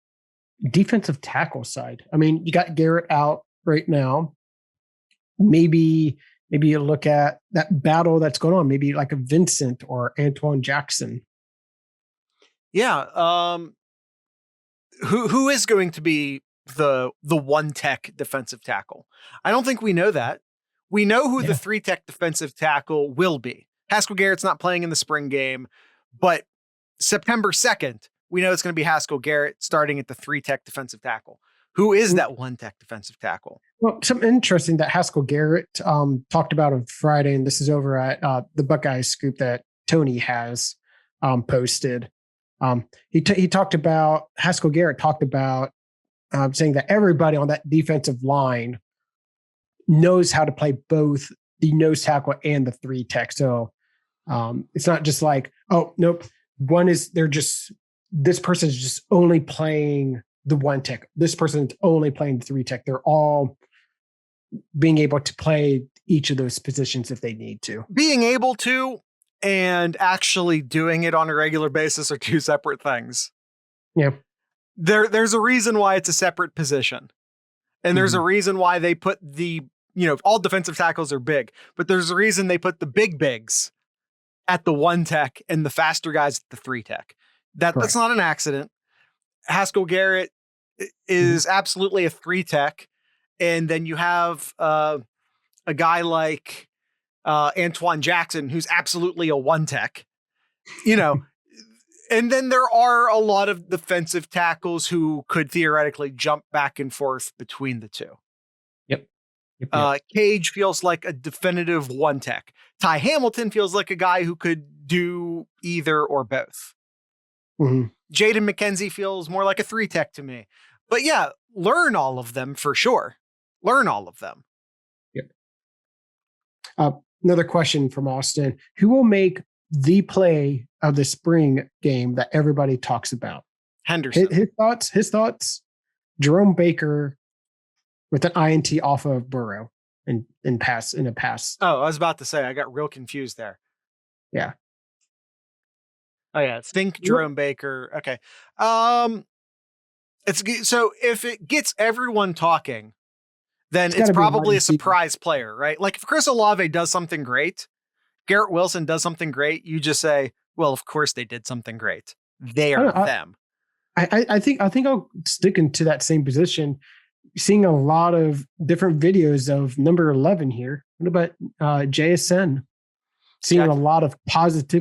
defensive tackle side. I mean, you got Garrett out right now. Maybe you look at that battle that's going on. Maybe like a Vincent or Antoine Jackson. Yeah. Who is going to be the one tech defensive tackle? I don't think we know that. We know who the 3-tech defensive tackle will be. Haskell Garrett's not playing in the spring game, but September 2nd, we know it's going to be Haskell Garrett starting at the 3-tech defensive tackle. Who is that 1-tech defensive tackle? Well, something interesting that Haskell Garrett talked about on Friday, and this is over at the Buckeyes group that Tony has posted. Haskell Garrett talked about saying that everybody on that defensive line knows how to play both the nose tackle and the three tech. So it's not just like, oh, nope. This person's just only playing the one tech. This person's only playing the three tech. They're all being able to play each of those positions if they need to. Being able to and actually doing it on a regular basis are two separate things. Yeah. There's a reason why it's a separate position. And there's a reason why they put all defensive tackles are big, but there's a reason they put the big bigs at the one tech and the faster guys at the three tech. That's not an accident. Haskell Garrett is absolutely a three tech. And then you have a guy like Antoine Jackson, who's absolutely a one tech, and then there are a lot of defensive tackles who could theoretically jump back and forth between the two. Yep. Cage feels like a definitive one tech. Ty Hamilton feels like a guy who could do either or both. Mm-hmm. Jaden McKenzie feels more like a three tech to me. But yeah, learn all of them for sure. Learn all of them. Yep. Another question from Austin. Who will make the play of the spring game that everybody talks about? Henderson. His thoughts. Jerome Baker with an INT off of Burrow in a pass. Oh, I was about to say, I got real confused there. Yeah. Oh yeah. Think Jerome Baker. Okay. So if it gets everyone talking, then it's probably a surprise player, right? Like if Chris Olave does something great, Garrett Wilson does something great, you just say, well, of course they did something great. They are them. I think I'll stick into that same position. Seeing a lot of different videos of number 11 here. What about JSN? Seeing a lot of positive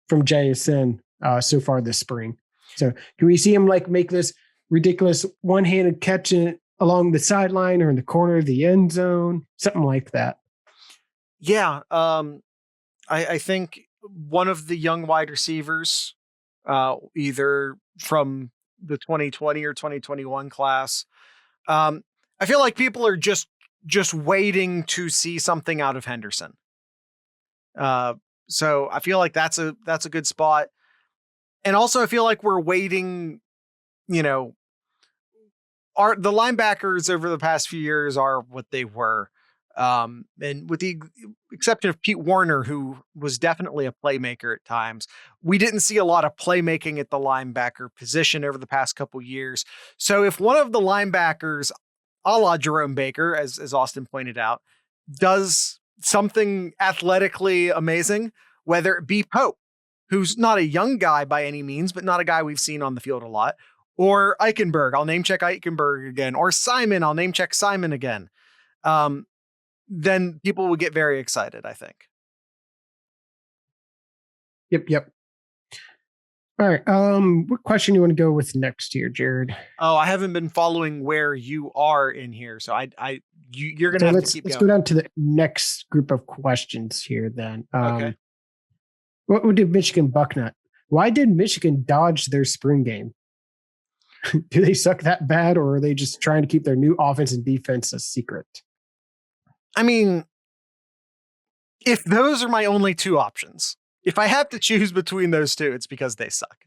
from JSN so far this spring. So can we see him make this ridiculous one-handed catch along the sideline or in the corner of the end zone, something like that? Yeah. I think one of the young wide receivers, either from the 2020 or 2021 class, I feel like people are just waiting to see something out of Henderson. So I feel like that's a good spot. And also I feel like we're waiting, the linebackers over the past few years are what they were. And with the exception of Pete Warner, who was definitely a playmaker at times, we didn't see a lot of playmaking at the linebacker position over the past couple years. So if one of the linebackers, a la Jerome Baker, as Austin pointed out, does something athletically amazing, whether it be Pope, who's not a young guy by any means, but not a guy we've seen on the field a lot, or Eichenberg, I'll name check Eichenberg again, or Simon, I'll name check Simon again. Then people will get very excited, I think. Yep. All right. What question do you want to go with next here, Jared? Oh, I haven't been following where you are in here, so you're gonna have to keep going. Let's go down to the next group of questions here then. Okay. What did Michigan Bucknut? Why did Michigan dodge their spring game? Do they suck that bad, or are they just trying to keep their new offense and defense a secret? I mean, if those are my only two options, if I have to choose between those two, it's because they suck.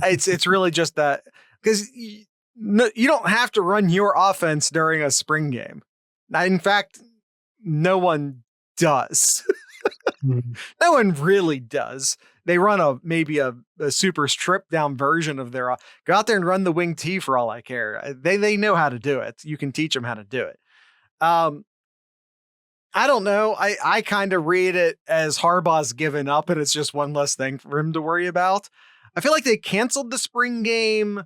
It's really just that, because you don't have to run your offense during a spring game. In fact, no one does. No one really does. They run maybe a super stripped down version of their. Go out there and run the wing T for all I care. They know how to do it. You can teach them how to do it. I don't know. I kind of read it as Harbaugh's given up and it's just one less thing for him to worry about. I feel like they canceled the spring game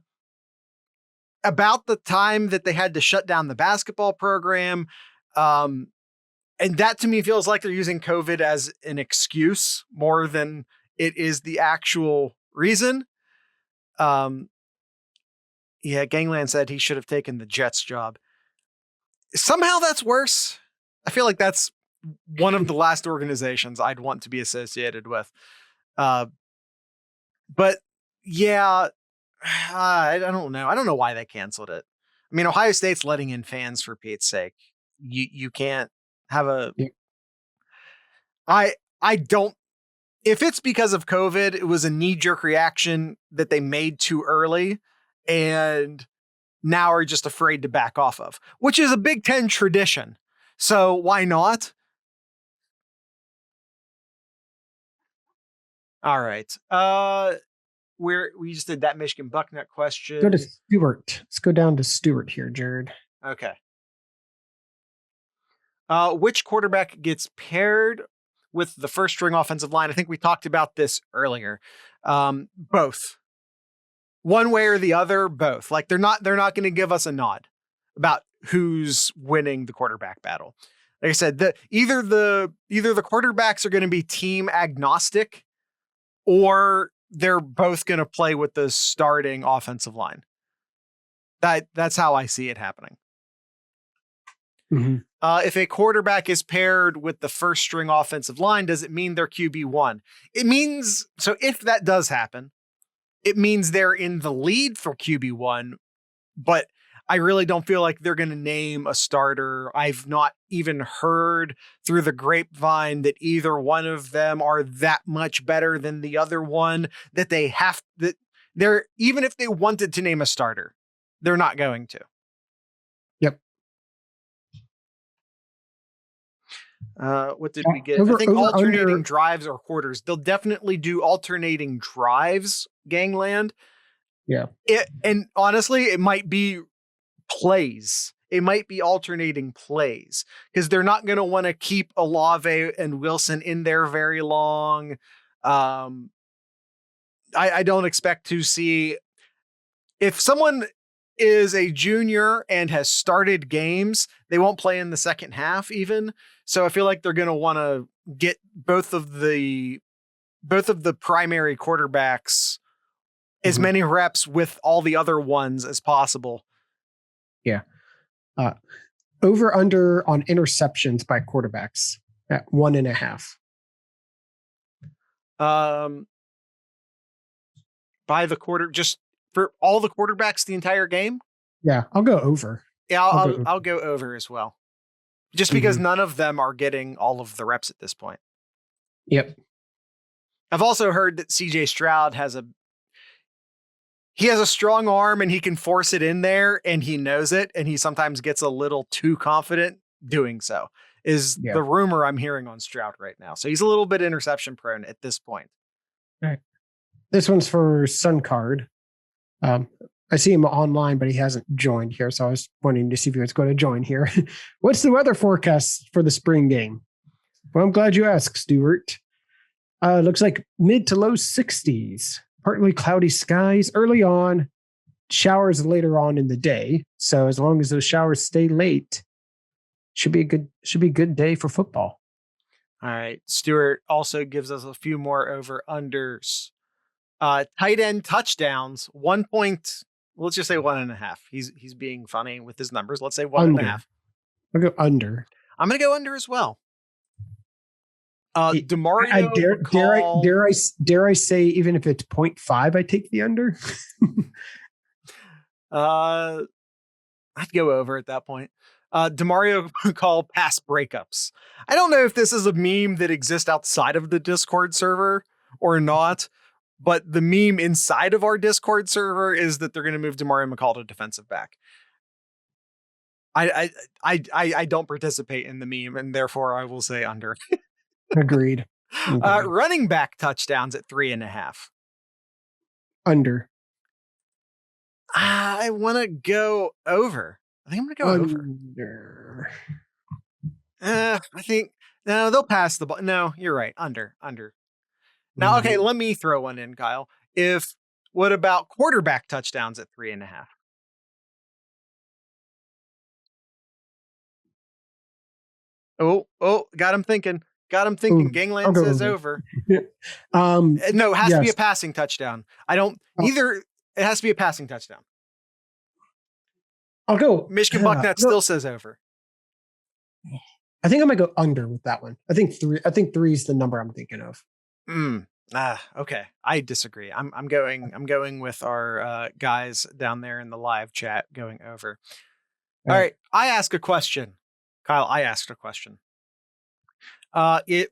about the time that they had to shut down the basketball program. And that to me feels like they're using COVID as an excuse more than it is the actual reason. Yeah, Gangland said he should have taken the Jets job. Somehow that's worse. I feel like that's one of the last organizations I'd want to be associated with. But yeah, I don't know. I don't know why they canceled it. I mean, Ohio State's letting in fans for Pete's sake. You can't have a. Yeah. I don't. If it's because of COVID, it was a knee jerk reaction that they made too early, and now are just afraid to back off of, which is a Big Ten tradition. So why not? All right. We just did that Michigan Bucknut question. Go to Stewart. Let's go down to Stewart here, Jared. Okay. Which quarterback gets paired with the first string offensive line? I think we talked about this earlier. Both. One way or the other, both. Like they're not going to give us a nod about who's winning the quarterback battle. Like I said, either the quarterbacks are going to be team agnostic, or they're both going to play with the starting offensive line. That's how I see it happening. Mm-hmm. If a quarterback is paired with the first string offensive line, does it mean they're QB1? It means, so if that does happen, it means they're in the lead for QB1, but I really don't feel like they're going to name a starter. I've not even heard through the grapevine that either one of them are that much better than the other one, that they're, even if they wanted to name a starter, they're not going to. Yep. What did we get? I think alternating drives or quarters. They'll definitely do alternating drives, Gangland. Yeah. And honestly, it might be plays. It might be alternating plays because they're not going to want to keep Olave and Wilson in there very long. I don't expect to see, if someone is a junior and has started games, they won't play in the second half even. So I feel like they're going to want to get both of the primary quarterbacks as many reps with all the other ones as possible. Yeah. Over under on interceptions by quarterbacks at 1.5. By the quarter, just for all the quarterbacks the entire game? Yeah, I'll go over. Yeah, I'll go over as well. Just because none of them are getting all of the reps at this point. Yep. I've also heard that CJ Stroud has a strong arm and he can force it in there and he knows it, and he sometimes gets a little too confident doing so, is the rumor I'm hearing on Stroud right now. So he's a little bit interception prone at this point. All right. This one's for Suncard. I see him online, but he hasn't joined here. So I was wanting to see if he was going to join here. What's the weather forecast for the spring game? Well, I'm glad you asked, Stuart. Looks like mid to low 60s, partly cloudy skies early on, showers later on in the day. So as long as those showers stay late, should be a good day for football. All right. Stuart also gives us a few more over unders. Tight end touchdowns, 1 point. Let's just say 1.5. He's being funny with his numbers. Let's say 1.5. I'll go under. I'm going to go under as well. DeMario, dare I say, even if it's 0.5, I take the under. I'd go over at that point. DeMario call pass breakups. I don't know if this is a meme that exists outside of the Discord server or not, but the meme inside of our Discord server is that they're going to move DeMario McCall to defensive back. I don't participate in the meme, and therefore I will say under. Agreed. Running back touchdowns at 3.5. Under. I want to go over. I think I'm going to go over. I think no, they'll pass the ball. No, you're right. Under. Now, okay, let me throw one in, Kyle. What about quarterback touchdowns at 3.5? Oh, got him thinking. Gangland says over. No, it has to be a passing touchdown. It has to be a passing touchdown. I'll go. Michigan Bucknut still says over. I think I might go under with that one. I think 3 is the number I'm thinking of. Okay. I disagree. I'm going with our guys down there in the live chat going over. All right. I ask a question. Kyle, I asked a question. It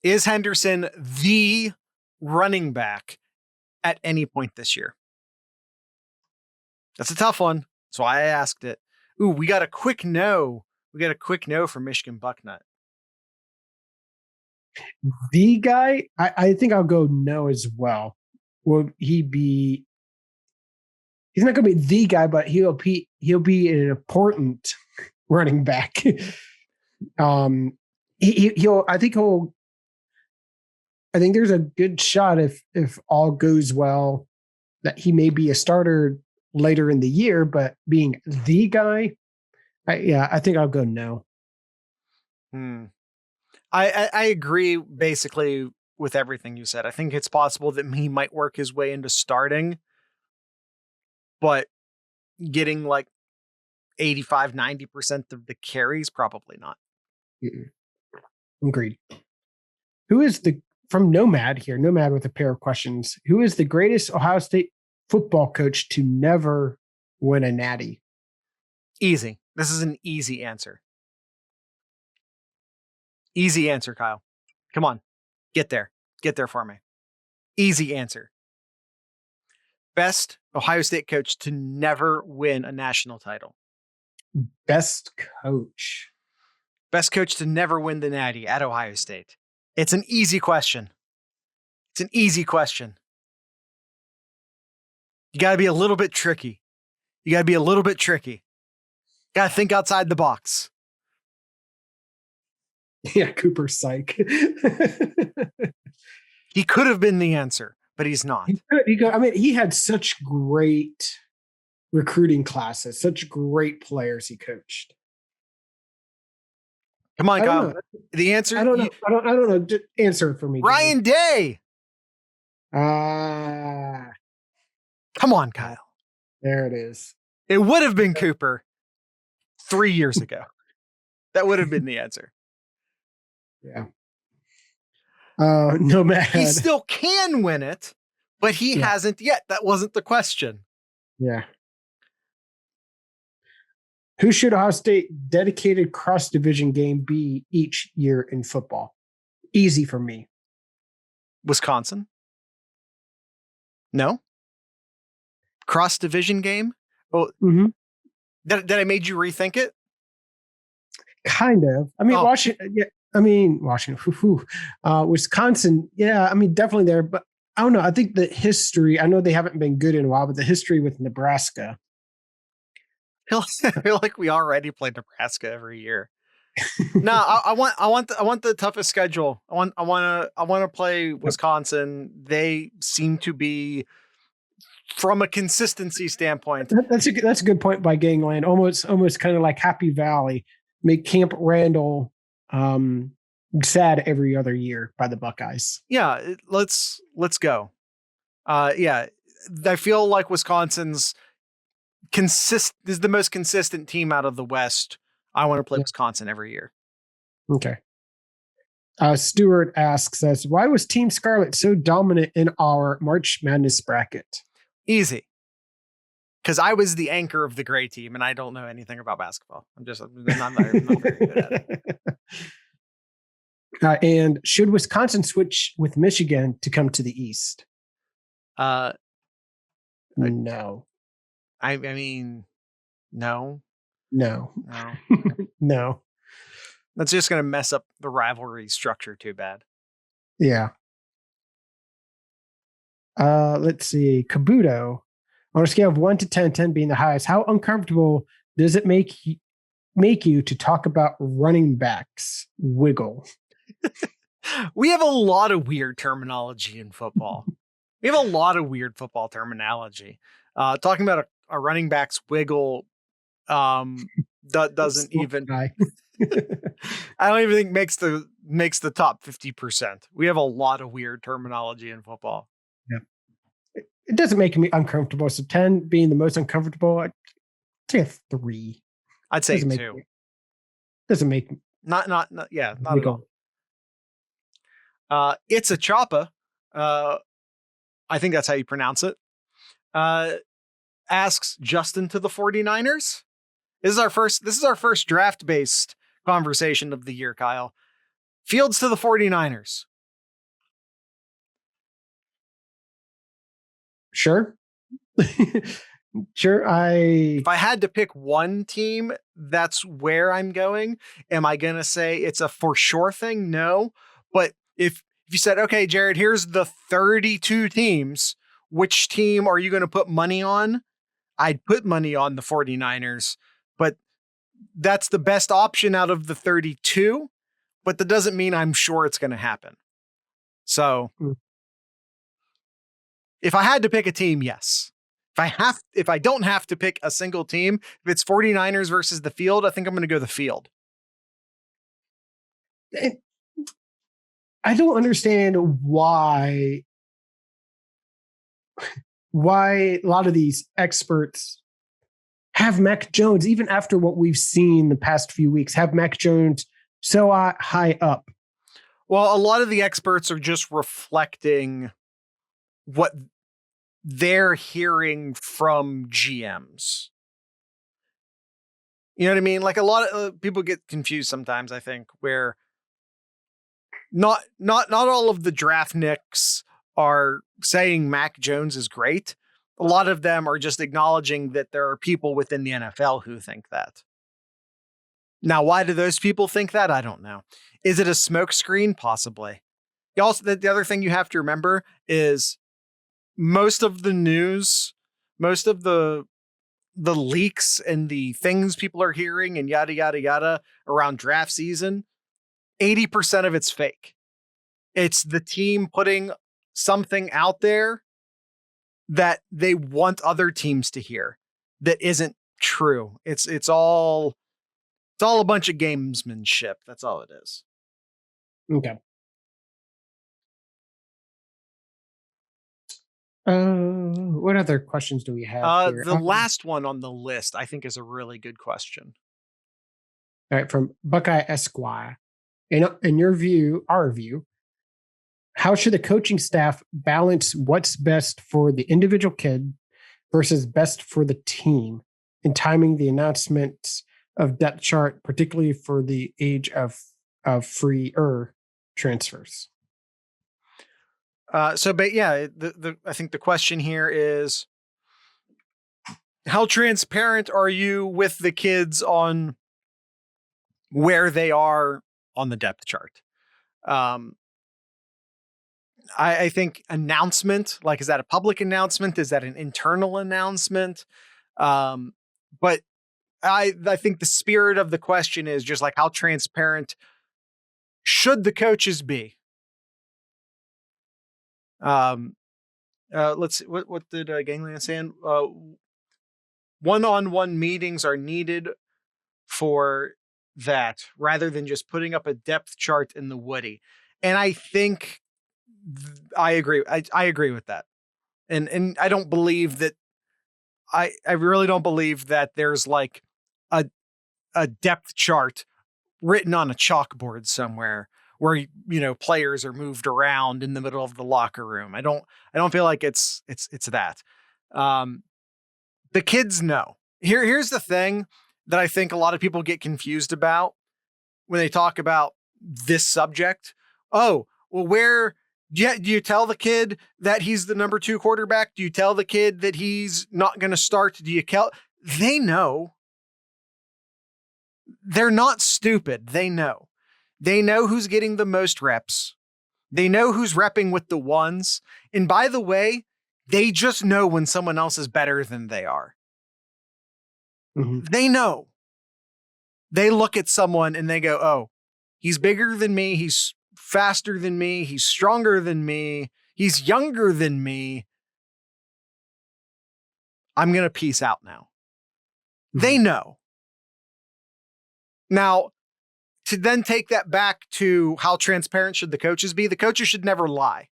is Henderson the running back at any point this year? That's a tough one. That's why I asked it. Ooh, we got a quick no. We got a quick no from Michigan Bucknut. The guy, I think I'll go no as well. Will he be? He's not going to be the guy, but he'll be an important running back. He'll. I think he'll. I think there's a good shot if all goes well that he may be a starter later in the year. But being the guy, I think I'll go no. I agree basically with everything you said. I think it's possible that he might work his way into starting, but getting like 85, 90% of the carries, probably not. Agreed. Who is from Nomad here, Nomad with a pair of questions. Who is the greatest Ohio State football coach to never win a natty? Easy. This is an easy answer. Easy answer, Kyle. Come on. Get there. Get there for me. Easy answer. Best Ohio State coach to never win a national title. Best coach. Best coach to never win the natty at Ohio State. It's an easy question. It's an easy question. You got to be a little bit tricky. You got to be a little bit tricky. Got to think outside the box. Yeah, Cooper Psych. He could have been the answer, but he's not. He had such great recruiting classes, such great players he coached. Come on, Kyle. The answer. I don't know. I don't know. Just answer it for me. Ryan Day. Come on, Kyle. There it is. It would have been Cooper 3 years ago. That would have been the answer. Yeah. Nomad. He still can win it, but he hasn't yet. That wasn't the question. Yeah. Who should Ohio State dedicated cross-division game be each year in football? Easy for me. Wisconsin? No? Cross-division game? Oh, Did I made you rethink it? Kind of. I mean, Washington. Yeah. I mean, Washington. Wisconsin. Yeah. I mean, definitely there. But I don't know. I think the history. I know they haven't been good in a while, but the history with Nebraska. I feel like we already play Nebraska every year. No, I want the toughest schedule. I want to play Wisconsin. They seem to be, from a consistency standpoint. That's a good point by Gangland. Almost kind of like Happy Valley. Make Camp Randall sad every other year by the Buckeyes. Yeah, let's go. I feel like Wisconsin's is the most consistent team out of the West. I want to play Wisconsin every year. Okay. Stuart asks us, why was Team Scarlet so dominant in our March Madness bracket? Easy. Because I was the anchor of the gray team, and I don't know anything about basketball. I'm not very good at it. And should Wisconsin switch with Michigan to come to the East? No. I mean, no. No. That's just going to mess up the rivalry structure too bad. Yeah. Let's see. Kabuto, on a scale of 1 to 10, 10 being the highest, how uncomfortable does it make you to talk about running backs? Wiggle. We have a lot of weird terminology in football. We have a lot of weird football terminology. Talking about a running back's wiggle doesn't even. I don't even think makes the top 50%. We have a lot of weird terminology in football. Yeah. It doesn't make me uncomfortable. So 10 being the most uncomfortable, I'd say a 3. I'd say 2. Doesn't make not at all. It's a Choppa. I think that's how you pronounce it. Asks Justin to the 49ers. This is our first draft-based conversation of the year, Kyle. Fields to the 49ers. Sure. Sure. If I had to pick one team, that's where I'm going. Am I going to say it's a for sure thing? No. But if you said, okay, Jared, here's the 32 teams, which team are you going to put money on? I'd put money on the 49ers, but that's the best option out of the 32, but that doesn't mean I'm sure it's going to happen. So if I had to pick a team, yes. If I don't have to pick a single team, if it's 49ers versus the field, I think I'm going to go the field. I don't understand why a lot of these experts have Mac Jones, even after what we've seen the past few weeks, have Mac Jones so high up. Well, a lot of the experts are just reflecting what they're hearing from GMs. You know what I mean? Like a lot of people get confused sometimes, I think, where not all of the draftniks are saying Mac Jones is great. A lot of them are just acknowledging that there are people within the NFL who think that. Now, why do those people think that? I don't know. Is it a smokescreen? Possibly. Also, the other thing you have to remember is most of the news, most of the leaks and the things people are hearing and yada, yada, yada around draft season, 80% of it's fake. It's the team putting something out there that they want other teams to hear that isn't true. It's all a bunch of gamesmanship. That's all it is. Okay. What other questions do we have here? The last one on the list, I think, is a really good question. All right, from Buckeye Esquire. In your view, our view, how should the coaching staff balance what's best for the individual kid versus best for the team in timing the announcement of depth chart, particularly for the age of freer transfers? I think the question here is, how transparent are you with the kids on where they are on the depth chart? I think announcement, like, is that a public announcement? Is that an internal announcement? But I think the spirit of the question is just like, how transparent should the coaches be? Let's see, what did Gangland say? One-on-one meetings are needed for that rather than just putting up a depth chart in the Woody. And I think I agree. I agree with that. And I don't believe that I really don't believe that there's like a depth chart written on a chalkboard somewhere where, you know, players are moved around in the middle of the locker room. I don't feel like it's that. The kids know. Here's the thing that I think a lot of people get confused about when they talk about this subject. Oh, well, do you tell the kid that he's the number 2 quarterback? Do you tell the kid that he's not going to start? They know. They're not stupid. They know. They know who's getting the most reps. They know who's repping with the ones. And by the way, they just know when someone else is better than they are. Mm-hmm. They know. They look at someone and they go, oh, he's bigger than me. He's faster than me. He's stronger than me. He's younger than me. I'm going to peace out now. Mm-hmm. They know. Now, to then take that back to how transparent should the coaches be, the coaches should never lie.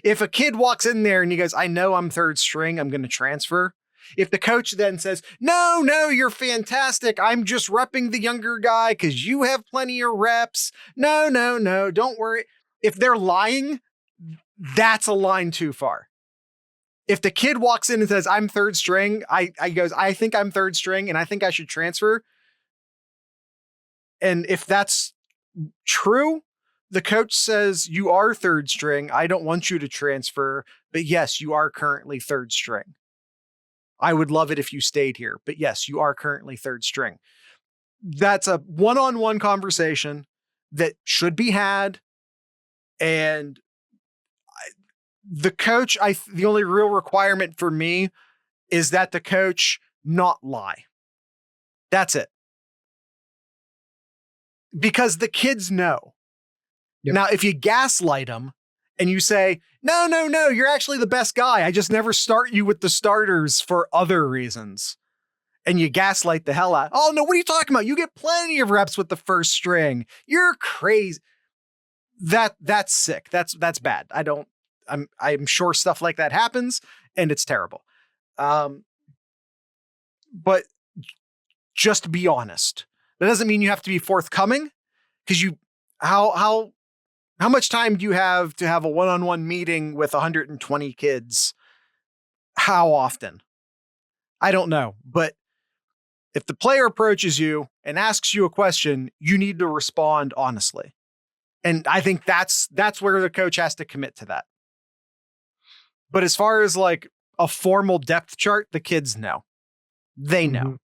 If a kid walks in there and he goes, I know I'm 3rd string, I'm going to transfer. If the coach then says, no, you're fantastic, I'm just repping the younger guy because you have plenty of reps. No, don't worry. if they're lying, that's a line too far. If the kid walks in and says, I'm third string, I think I'm third string and I think I should transfer. And if that's true, the coach says you are third string. I don't want you to transfer, but yes, you are currently third string. I would love it if you stayed here, but yes, you are currently third string. That's a one-on-one conversation that should be had. And the coach, the only real requirement for me is that the coach not lie. That's it. Because the kids know. Yep. Now, if you gaslight them and you say, no, you're actually the best guy. I just never start you with the starters for other reasons. And you gaslight the hell out. Oh, no, what are you talking about? You get plenty of reps with the first string. You're crazy. That's sick. That's bad. I'm sure stuff like that happens and it's terrible. But just be honest. That doesn't mean you have to be forthcoming, because how much time do you have to have a one-on-one meeting with 120 kids? How often? I don't know. But if the player approaches you and asks you a question, you need to respond honestly. And I think that's where the coach has to commit to that. But as far as like a formal depth chart, the kids know. They know. Mm-hmm.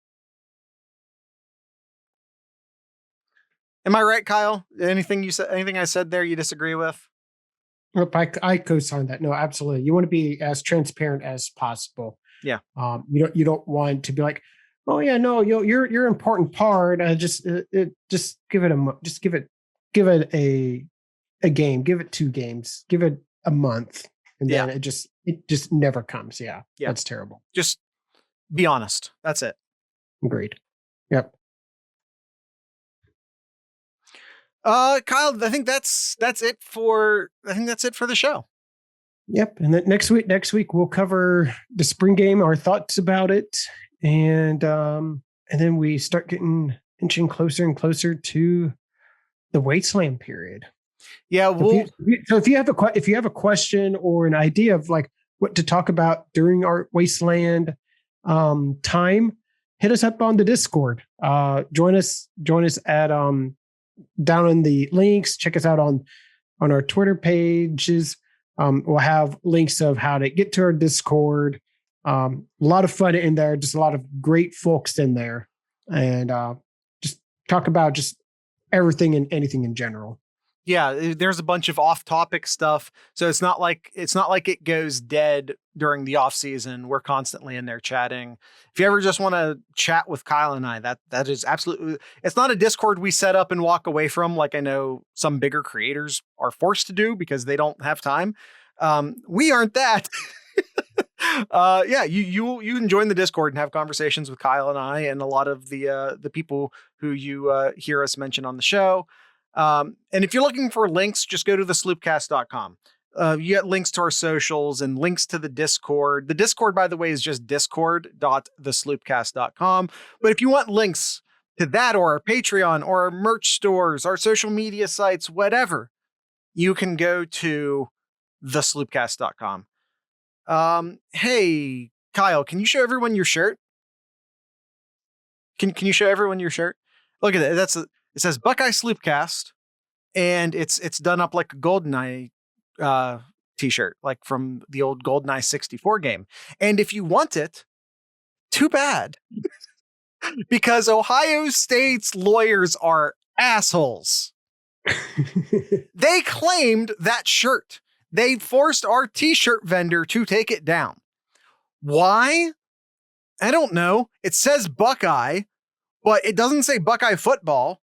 Am I right, Kyle? Anything I said there you disagree with? Nope, I co-sign that. No, absolutely. You want to be as transparent as possible. Yeah. You don't want to be like, oh yeah, no, you're an important part. Just give it a game, give it 2 games, give it a month, and then it just never comes. Yeah, that's terrible. Just be honest. That's it. Agreed. Yep. Kyle, I think that's it for the show. Yep. And then next week we'll cover the spring game, our thoughts about it, and then we start inching closer and closer to the Wasteland period. Yeah. So if you have a question or an idea of like what to talk about during our Wasteland time, hit us up on the Discord. Join us at down in the links. Check us out on our Twitter pages. We'll have links of how to get to our Discord. A lot of fun in there, just a lot of great folks in there, and just talk about just everything and anything in general. Yeah, there's a bunch of off-topic stuff, so it's not like it goes dead during the off season. We're constantly in there chatting. If you ever just want to chat with Kyle and I, that is absolutely. It's not a Discord we set up and walk away from, like I know some bigger creators are forced to do because they don't have time. We aren't that. You can join the Discord and have conversations with Kyle and I and a lot of the people who you hear us mention on the show. And if you're looking for links, just go to thesloopcast.com. You get links to our socials and links to the Discord. The Discord, by the way, is just discord.thesloopcast.com. But if you want links to that or our Patreon or our merch stores, our social media sites, whatever, you can go to thesloopcast.com. Hey, Kyle, can you show everyone your shirt? Can you show everyone your shirt? Look at it. It says Buckeye Sloopcast, and it's done up like a GoldenEye t-shirt, like from the old GoldenEye 64 game. And if you want it, too bad. Because Ohio State's lawyers are assholes. They claimed that shirt. They forced our t-shirt vendor to take it down. Why? I don't know. It says Buckeye, but it doesn't say Buckeye football.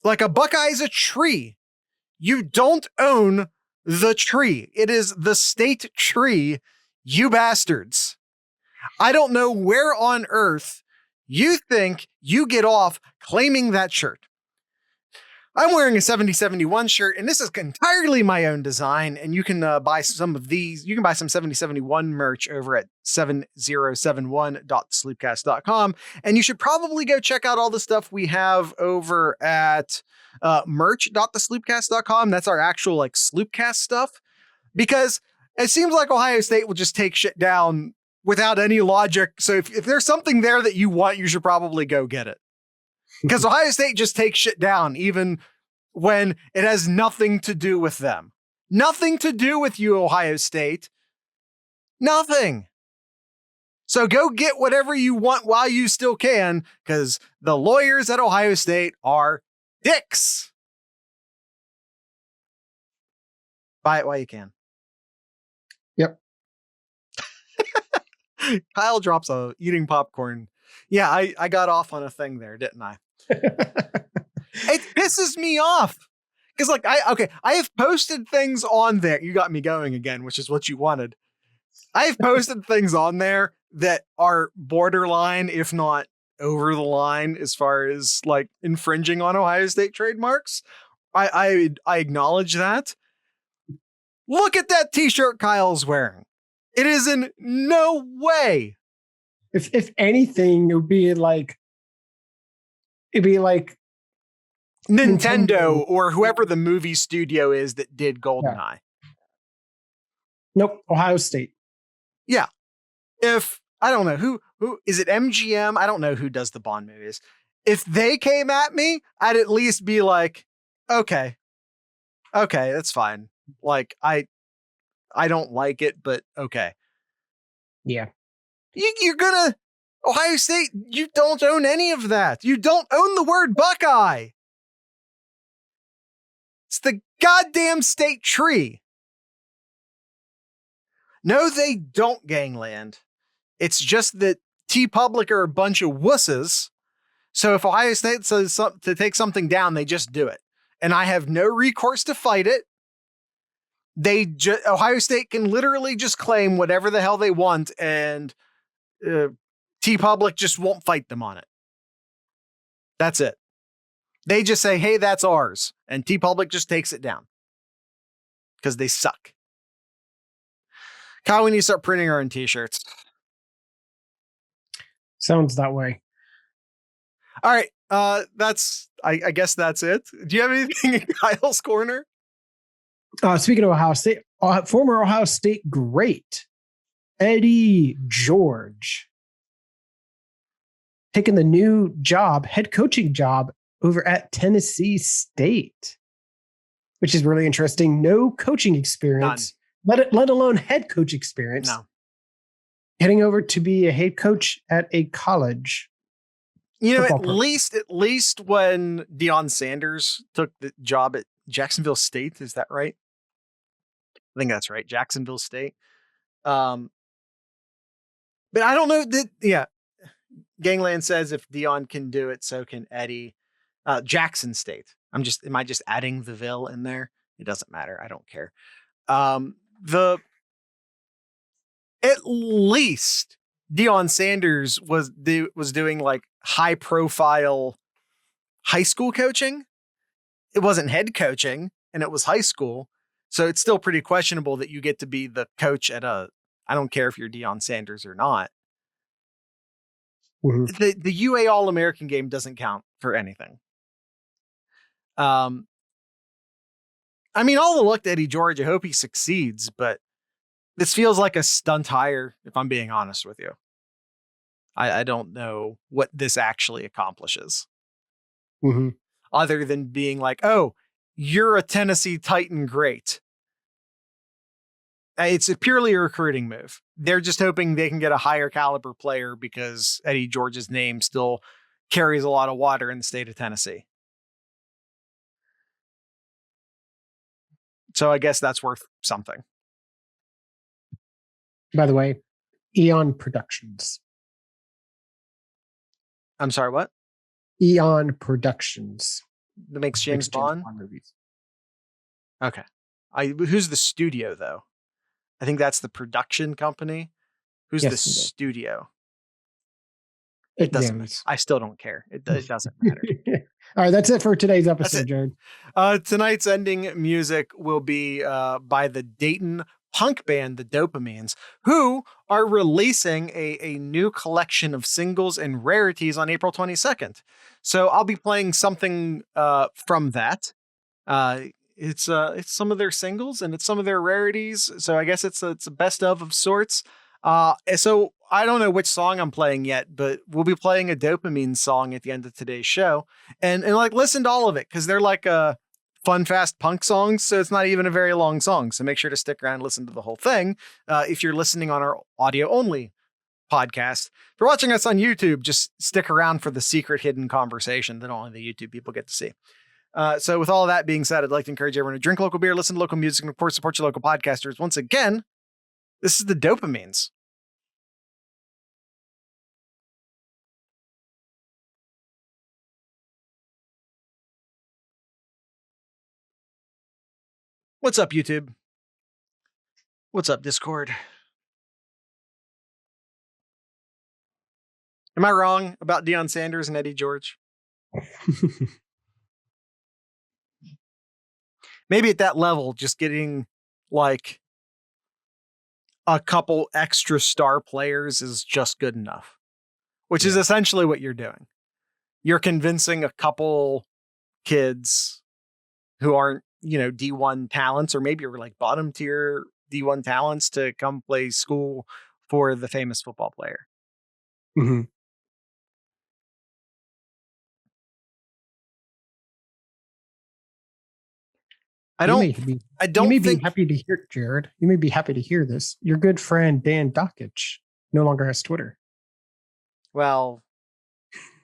Like a Buckeye is a tree. You don't own the tree. It is the state tree, you bastards. I don't know where on earth you think you get off claiming that shirt. I'm wearing a 7071 shirt, and this is entirely my own design. And you can buy some of these. You can buy some 7071 merch over at 7071.sloopcast.com. And you should probably go check out all the stuff we have over at merch.thesloopcast.com. That's our actual like Sloopcast stuff, because it seems like Ohio State will just take shit down without any logic. So if there's something there that you want, you should probably go get it. Because Ohio State just takes shit down, even when it has nothing to do with them. Nothing to do with you, Ohio State. Nothing. So go get whatever you want while you still can, because the lawyers at Ohio State are dicks. Buy it while you can. Yep. Kyle drops a eating popcorn. Yeah, I got off on a thing there, didn't I? It pisses me off. Because like I have posted things on there. You got me going again, which is what you wanted. I have posted things on there that are borderline, if not over the line, as far as like infringing on Ohio State trademarks. I acknowledge that. Look at that t-shirt Kyle's wearing. It is in no way. If anything, it'd be like Nintendo or whoever the movie studio is that did GoldenEye. Yeah. Nope, Ohio State. Yeah. If I don't know who is it, MGM? I don't know who does the Bond movies. If they came at me, I'd at least be like, okay, that's fine. Like I don't like it, but okay. Yeah. You're gonna Ohio State, you don't own any of that. You don't own the word Buckeye. It's the goddamn state tree. No, they don't, gangland. It's just that T-Public are a bunch of wusses. So if Ohio State says to take something down, they just do it. And I have no recourse to fight it. Ohio State can literally just claim whatever the hell they want, and T-Public just won't fight them on it. That's it. They just say, hey, that's ours. And T-Public just takes it down. Because they suck. Kyle, we need to start printing our own t-shirts. Sounds that way. All right. I guess that's it. Do you have anything in Kyle's corner? Speaking of Ohio State, former Ohio State great Eddie George taking the new job, head coaching job over at Tennessee State, which is really interesting. No coaching experience, let alone head coach experience. No. Heading over to be a head coach at a college. You know, at least when Deion Sanders took the job at Jacksonville State, is that right? I think that's right. Jacksonville State. But I don't know that. Yeah. Gangland says if Deion can do it, so can Eddie. Jackson State. Am I just adding the Ville in there? It doesn't matter. I don't care. At least Deion Sanders was doing like high profile high school coaching. It wasn't head coaching, and it was high school. So it's still pretty questionable that you get to be the coach at I don't care if you're Deion Sanders or not. Mm-hmm. The UA All-American game doesn't count for anything. I mean, all the luck to Eddie George. I hope he succeeds, but this feels like a stunt hire, if I'm being honest with you. I don't know what this actually accomplishes. Mm-hmm. Other than being like, oh, you're a Tennessee Titan great. It's purely a recruiting move. They're just hoping they can get a higher caliber player because Eddie George's name still carries a lot of water in the state of Tennessee. So I guess that's worth something. By the way, Eon Productions. I'm sorry, what? Eon Productions. That makes James Bond movies. Okay. Who's the studio, though? I think that's the production company. Who's the studio? It doesn't matter. I still don't care. It doesn't matter. All right, that's it for today's That's episode, it. Jared. Tonight's ending music will be by the Dayton punk band, the Dopamines, who are releasing a new collection of singles and rarities on April 22nd. So I'll be playing something from that. It's some of their singles and it's some of their rarities. So I guess it's a best of sorts. So I don't know which song I'm playing yet, but we'll be playing a Dopamine song at the end of today's show, and like listen to all of it because they're like fun, fast punk songs. So it's not even a very long song. So make sure to stick around and listen to the whole thing. If you're listening on our audio only podcast, if you're watching us on YouTube, just stick around for the secret hidden conversation that only the YouTube people get to see. So with all that being said, I'd like to encourage everyone to drink local beer, listen to local music, and of course, support your local podcasters. Once again, this is the Dopamines. What's up, YouTube? What's up, Discord? Am I wrong about Deion Sanders and Eddie George? Maybe at that level, just getting like a couple extra star players is just good enough, which is essentially what you're doing. You're convincing a couple kids who aren't, D1 talents, or maybe you're like bottom tier D1 talents to come play school for the famous football player. Mm-hmm. I don't be think happy to hear, Jared. You may be happy to hear this. Your good friend Dan Dockich no longer has Twitter. Well,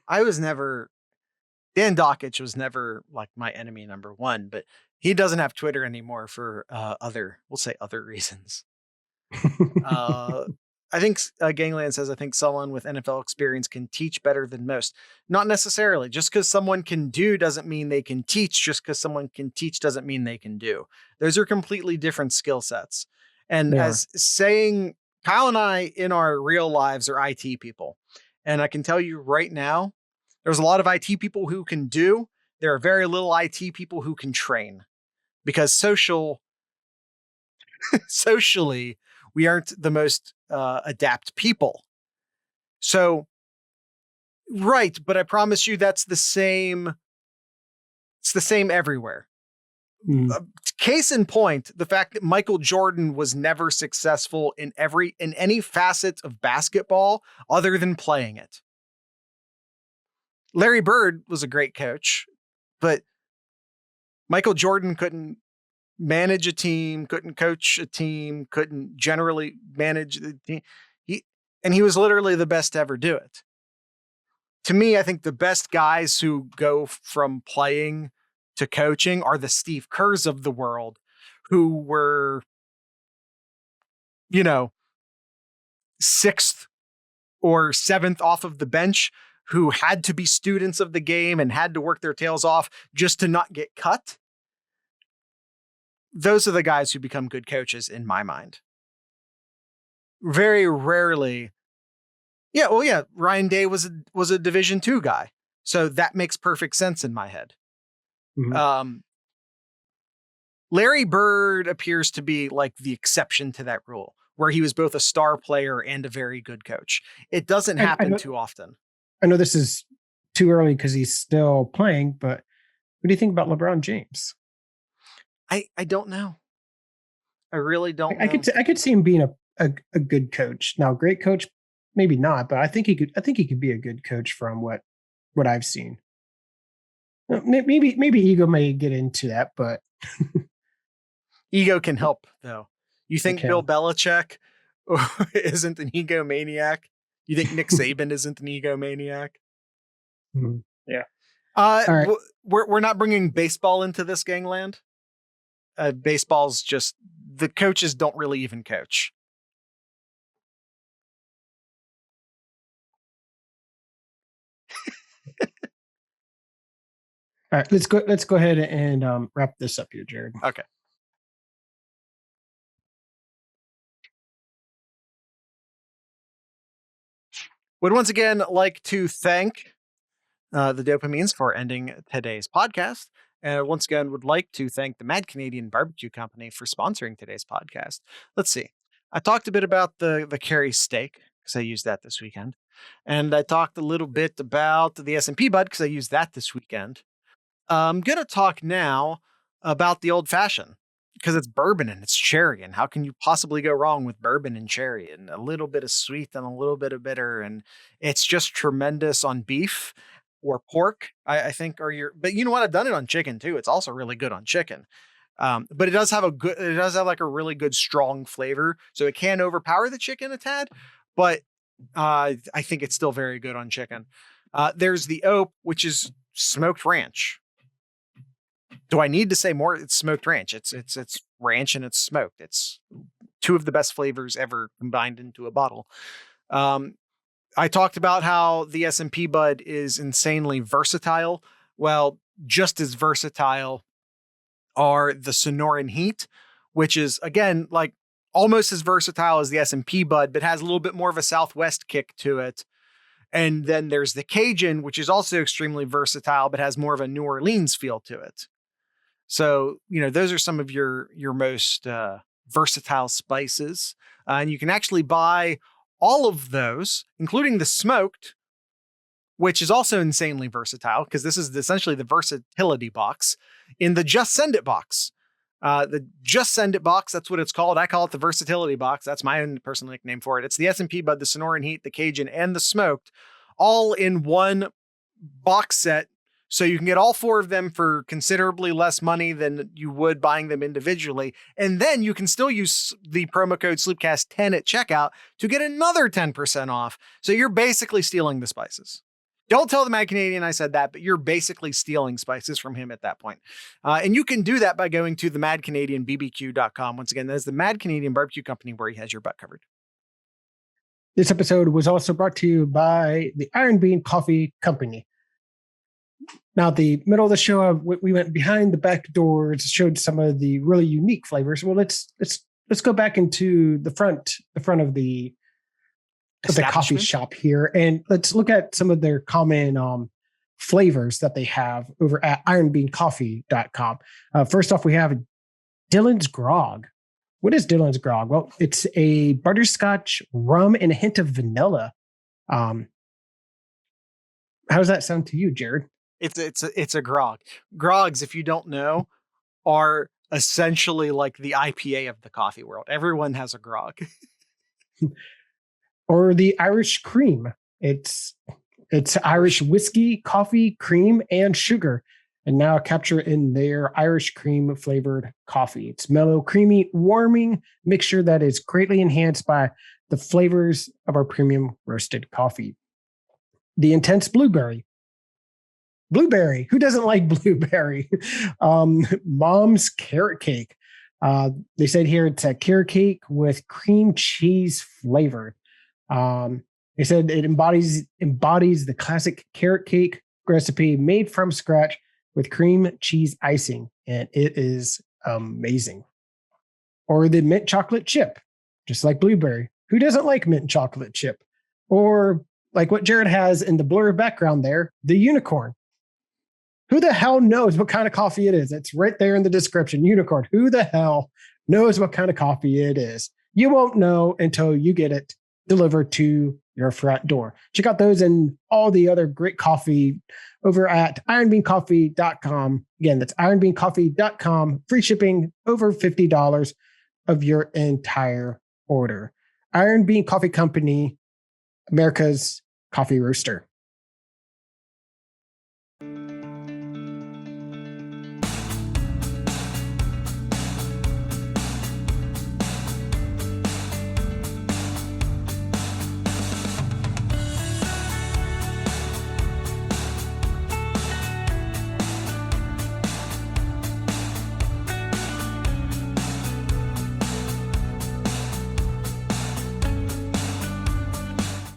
Dan Dockich was never like my enemy number one, but he doesn't have Twitter anymore for other reasons. I think Gangland says, I think someone with NFL experience can teach better than most. Not necessarily. Just because someone can do doesn't mean they can teach. Just because someone can teach doesn't mean they can do. Those are completely different skill sets. And as saying, Kyle and I in our real lives are IT people. And I can tell you right now, there's a lot of IT people who can do. There are very little IT people who can train, because socially, we aren't the most adept people. So, right, but I promise you that's the same. It's the same everywhere. Case in point, the fact that Michael Jordan was never successful in any facet of basketball other than playing it. Larry Bird was a great coach, but Michael Jordan couldn't manage a team, couldn't coach a team, couldn't generally manage the team. He was literally the best to ever do it. To me, I think the best guys who go from playing to coaching are the Steve Kerrs of the world, who were, sixth or seventh off of the bench, who had to be students of the game and had to work their tails off just to not get cut. Those are the guys who become good coaches in my mind. Very rarely. Yeah, well, yeah, Ryan Day was a Division II guy, so that makes perfect sense in my head. Mm-hmm. Larry Bird appears to be like the exception to that rule, where he was both a star player and a very good coach. It doesn't happen too often. I know this is too early because he's still playing, but what do you think about LeBron James? I don't know. I really don't know. I could see him being a good coach. Now, great coach, maybe not, but I think he could be a good coach from what I've seen. Maybe ego may get into that, but ego can help, though. You think Bill Belichick isn't an egomaniac? You think Nick Saban isn't an egomaniac? Mm-hmm. Yeah. Right. We're not bringing baseball into this, gangland. Baseball's just, the coaches don't really even coach. All right, let's go ahead and wrap this up here, Jared. Okay. Would once again like to thank the dopamines for ending today's podcast. And once again, would like to thank the Mad Canadian Barbecue Company for sponsoring today's podcast. Let's see. I talked a bit about the Kerry steak because I used that this weekend. And I talked a little bit about the S&P Bud because I used that this weekend. I'm going to talk now about the old fashioned because it's bourbon and it's cherry. And how can you possibly go wrong with bourbon and cherry and a little bit of sweet and a little bit of bitter? And it's just tremendous on beef or pork, I think but you know what? I've done it on chicken too. It's also really good on chicken. But it does have like a really good strong flavor. So it can overpower the chicken a tad, but I think it's still very good on chicken. There's the Oak, which is smoked ranch. Do I need to say more? It's smoked ranch. It's ranch and it's smoked. It's two of the best flavors ever combined into a bottle. I talked about how the S&P Bud is insanely versatile. Well, just as versatile are the Sonoran Heat, which is again like almost as versatile as the S&P Bud, but has a little bit more of a Southwest kick to it. And then there's the Cajun, which is also extremely versatile, but has more of a New Orleans feel to it. So, those are some of your most versatile spices. And you can actually buy all of those, including the smoked, which is also insanely versatile because this is essentially the versatility box in the Just Send It box. The Just Send It box, that's what it's called. I call it the versatility box. That's my own personal nickname for it. It's the S&P Bud, the Sonoran Heat, the Cajun, and the smoked all in one box set. So you can get all four of them for considerably less money than you would buying them individually. And then you can still use the promo code SloopCast10 at checkout to get another 10% off. So you're basically stealing the spices. Don't tell the Mad Canadian I said that, but you're basically stealing spices from him at that point. And you can do that by going to themadcanadianbbq.com. Once again, that is the Mad Canadian Barbecue Company where he has your butt covered. This episode was also brought to you by the Iron Bean Coffee Company. Now, at the middle of the show, we went behind the back doors, showed some of the really unique flavors. Well, let's go back into the front of the coffee shop here, and let's look at some of their common flavors that they have over at ironbeancoffee.com. First off, we have Dylan's Grog. What is Dylan's Grog? Well, it's a butterscotch, rum, and a hint of vanilla. How does that sound to you, Jared? It's a grog. Grogs, if you don't know, are essentially like the IPA of the coffee world. Everyone has a grog. Or the Irish cream. It's Irish whiskey, coffee, cream, and sugar, and now capture in their Irish cream flavored coffee. It's mellow, creamy, warming mixture that is greatly enhanced by the flavors of our premium roasted coffee. The intense blueberry. Blueberry. Who doesn't like blueberry? Mom's carrot cake. They said here it's a carrot cake with cream cheese flavored. They said it embodies the classic carrot cake recipe made from scratch with cream cheese icing, and it is amazing. Or the mint chocolate chip, just like blueberry. Who doesn't like mint chocolate chip? Or like what Jared has in the blur background there, the unicorn. Who the hell knows what kind of coffee it is? It's right there in the description. Unicorn. Who the hell knows what kind of coffee it is? You won't know until you get it delivered to your front door. Check out those and all the other great coffee over at ironbeancoffee.com. Again, that's ironbeancoffee.com. Free shipping over $50 of your entire order. Iron Bean Coffee Company, America's coffee roaster.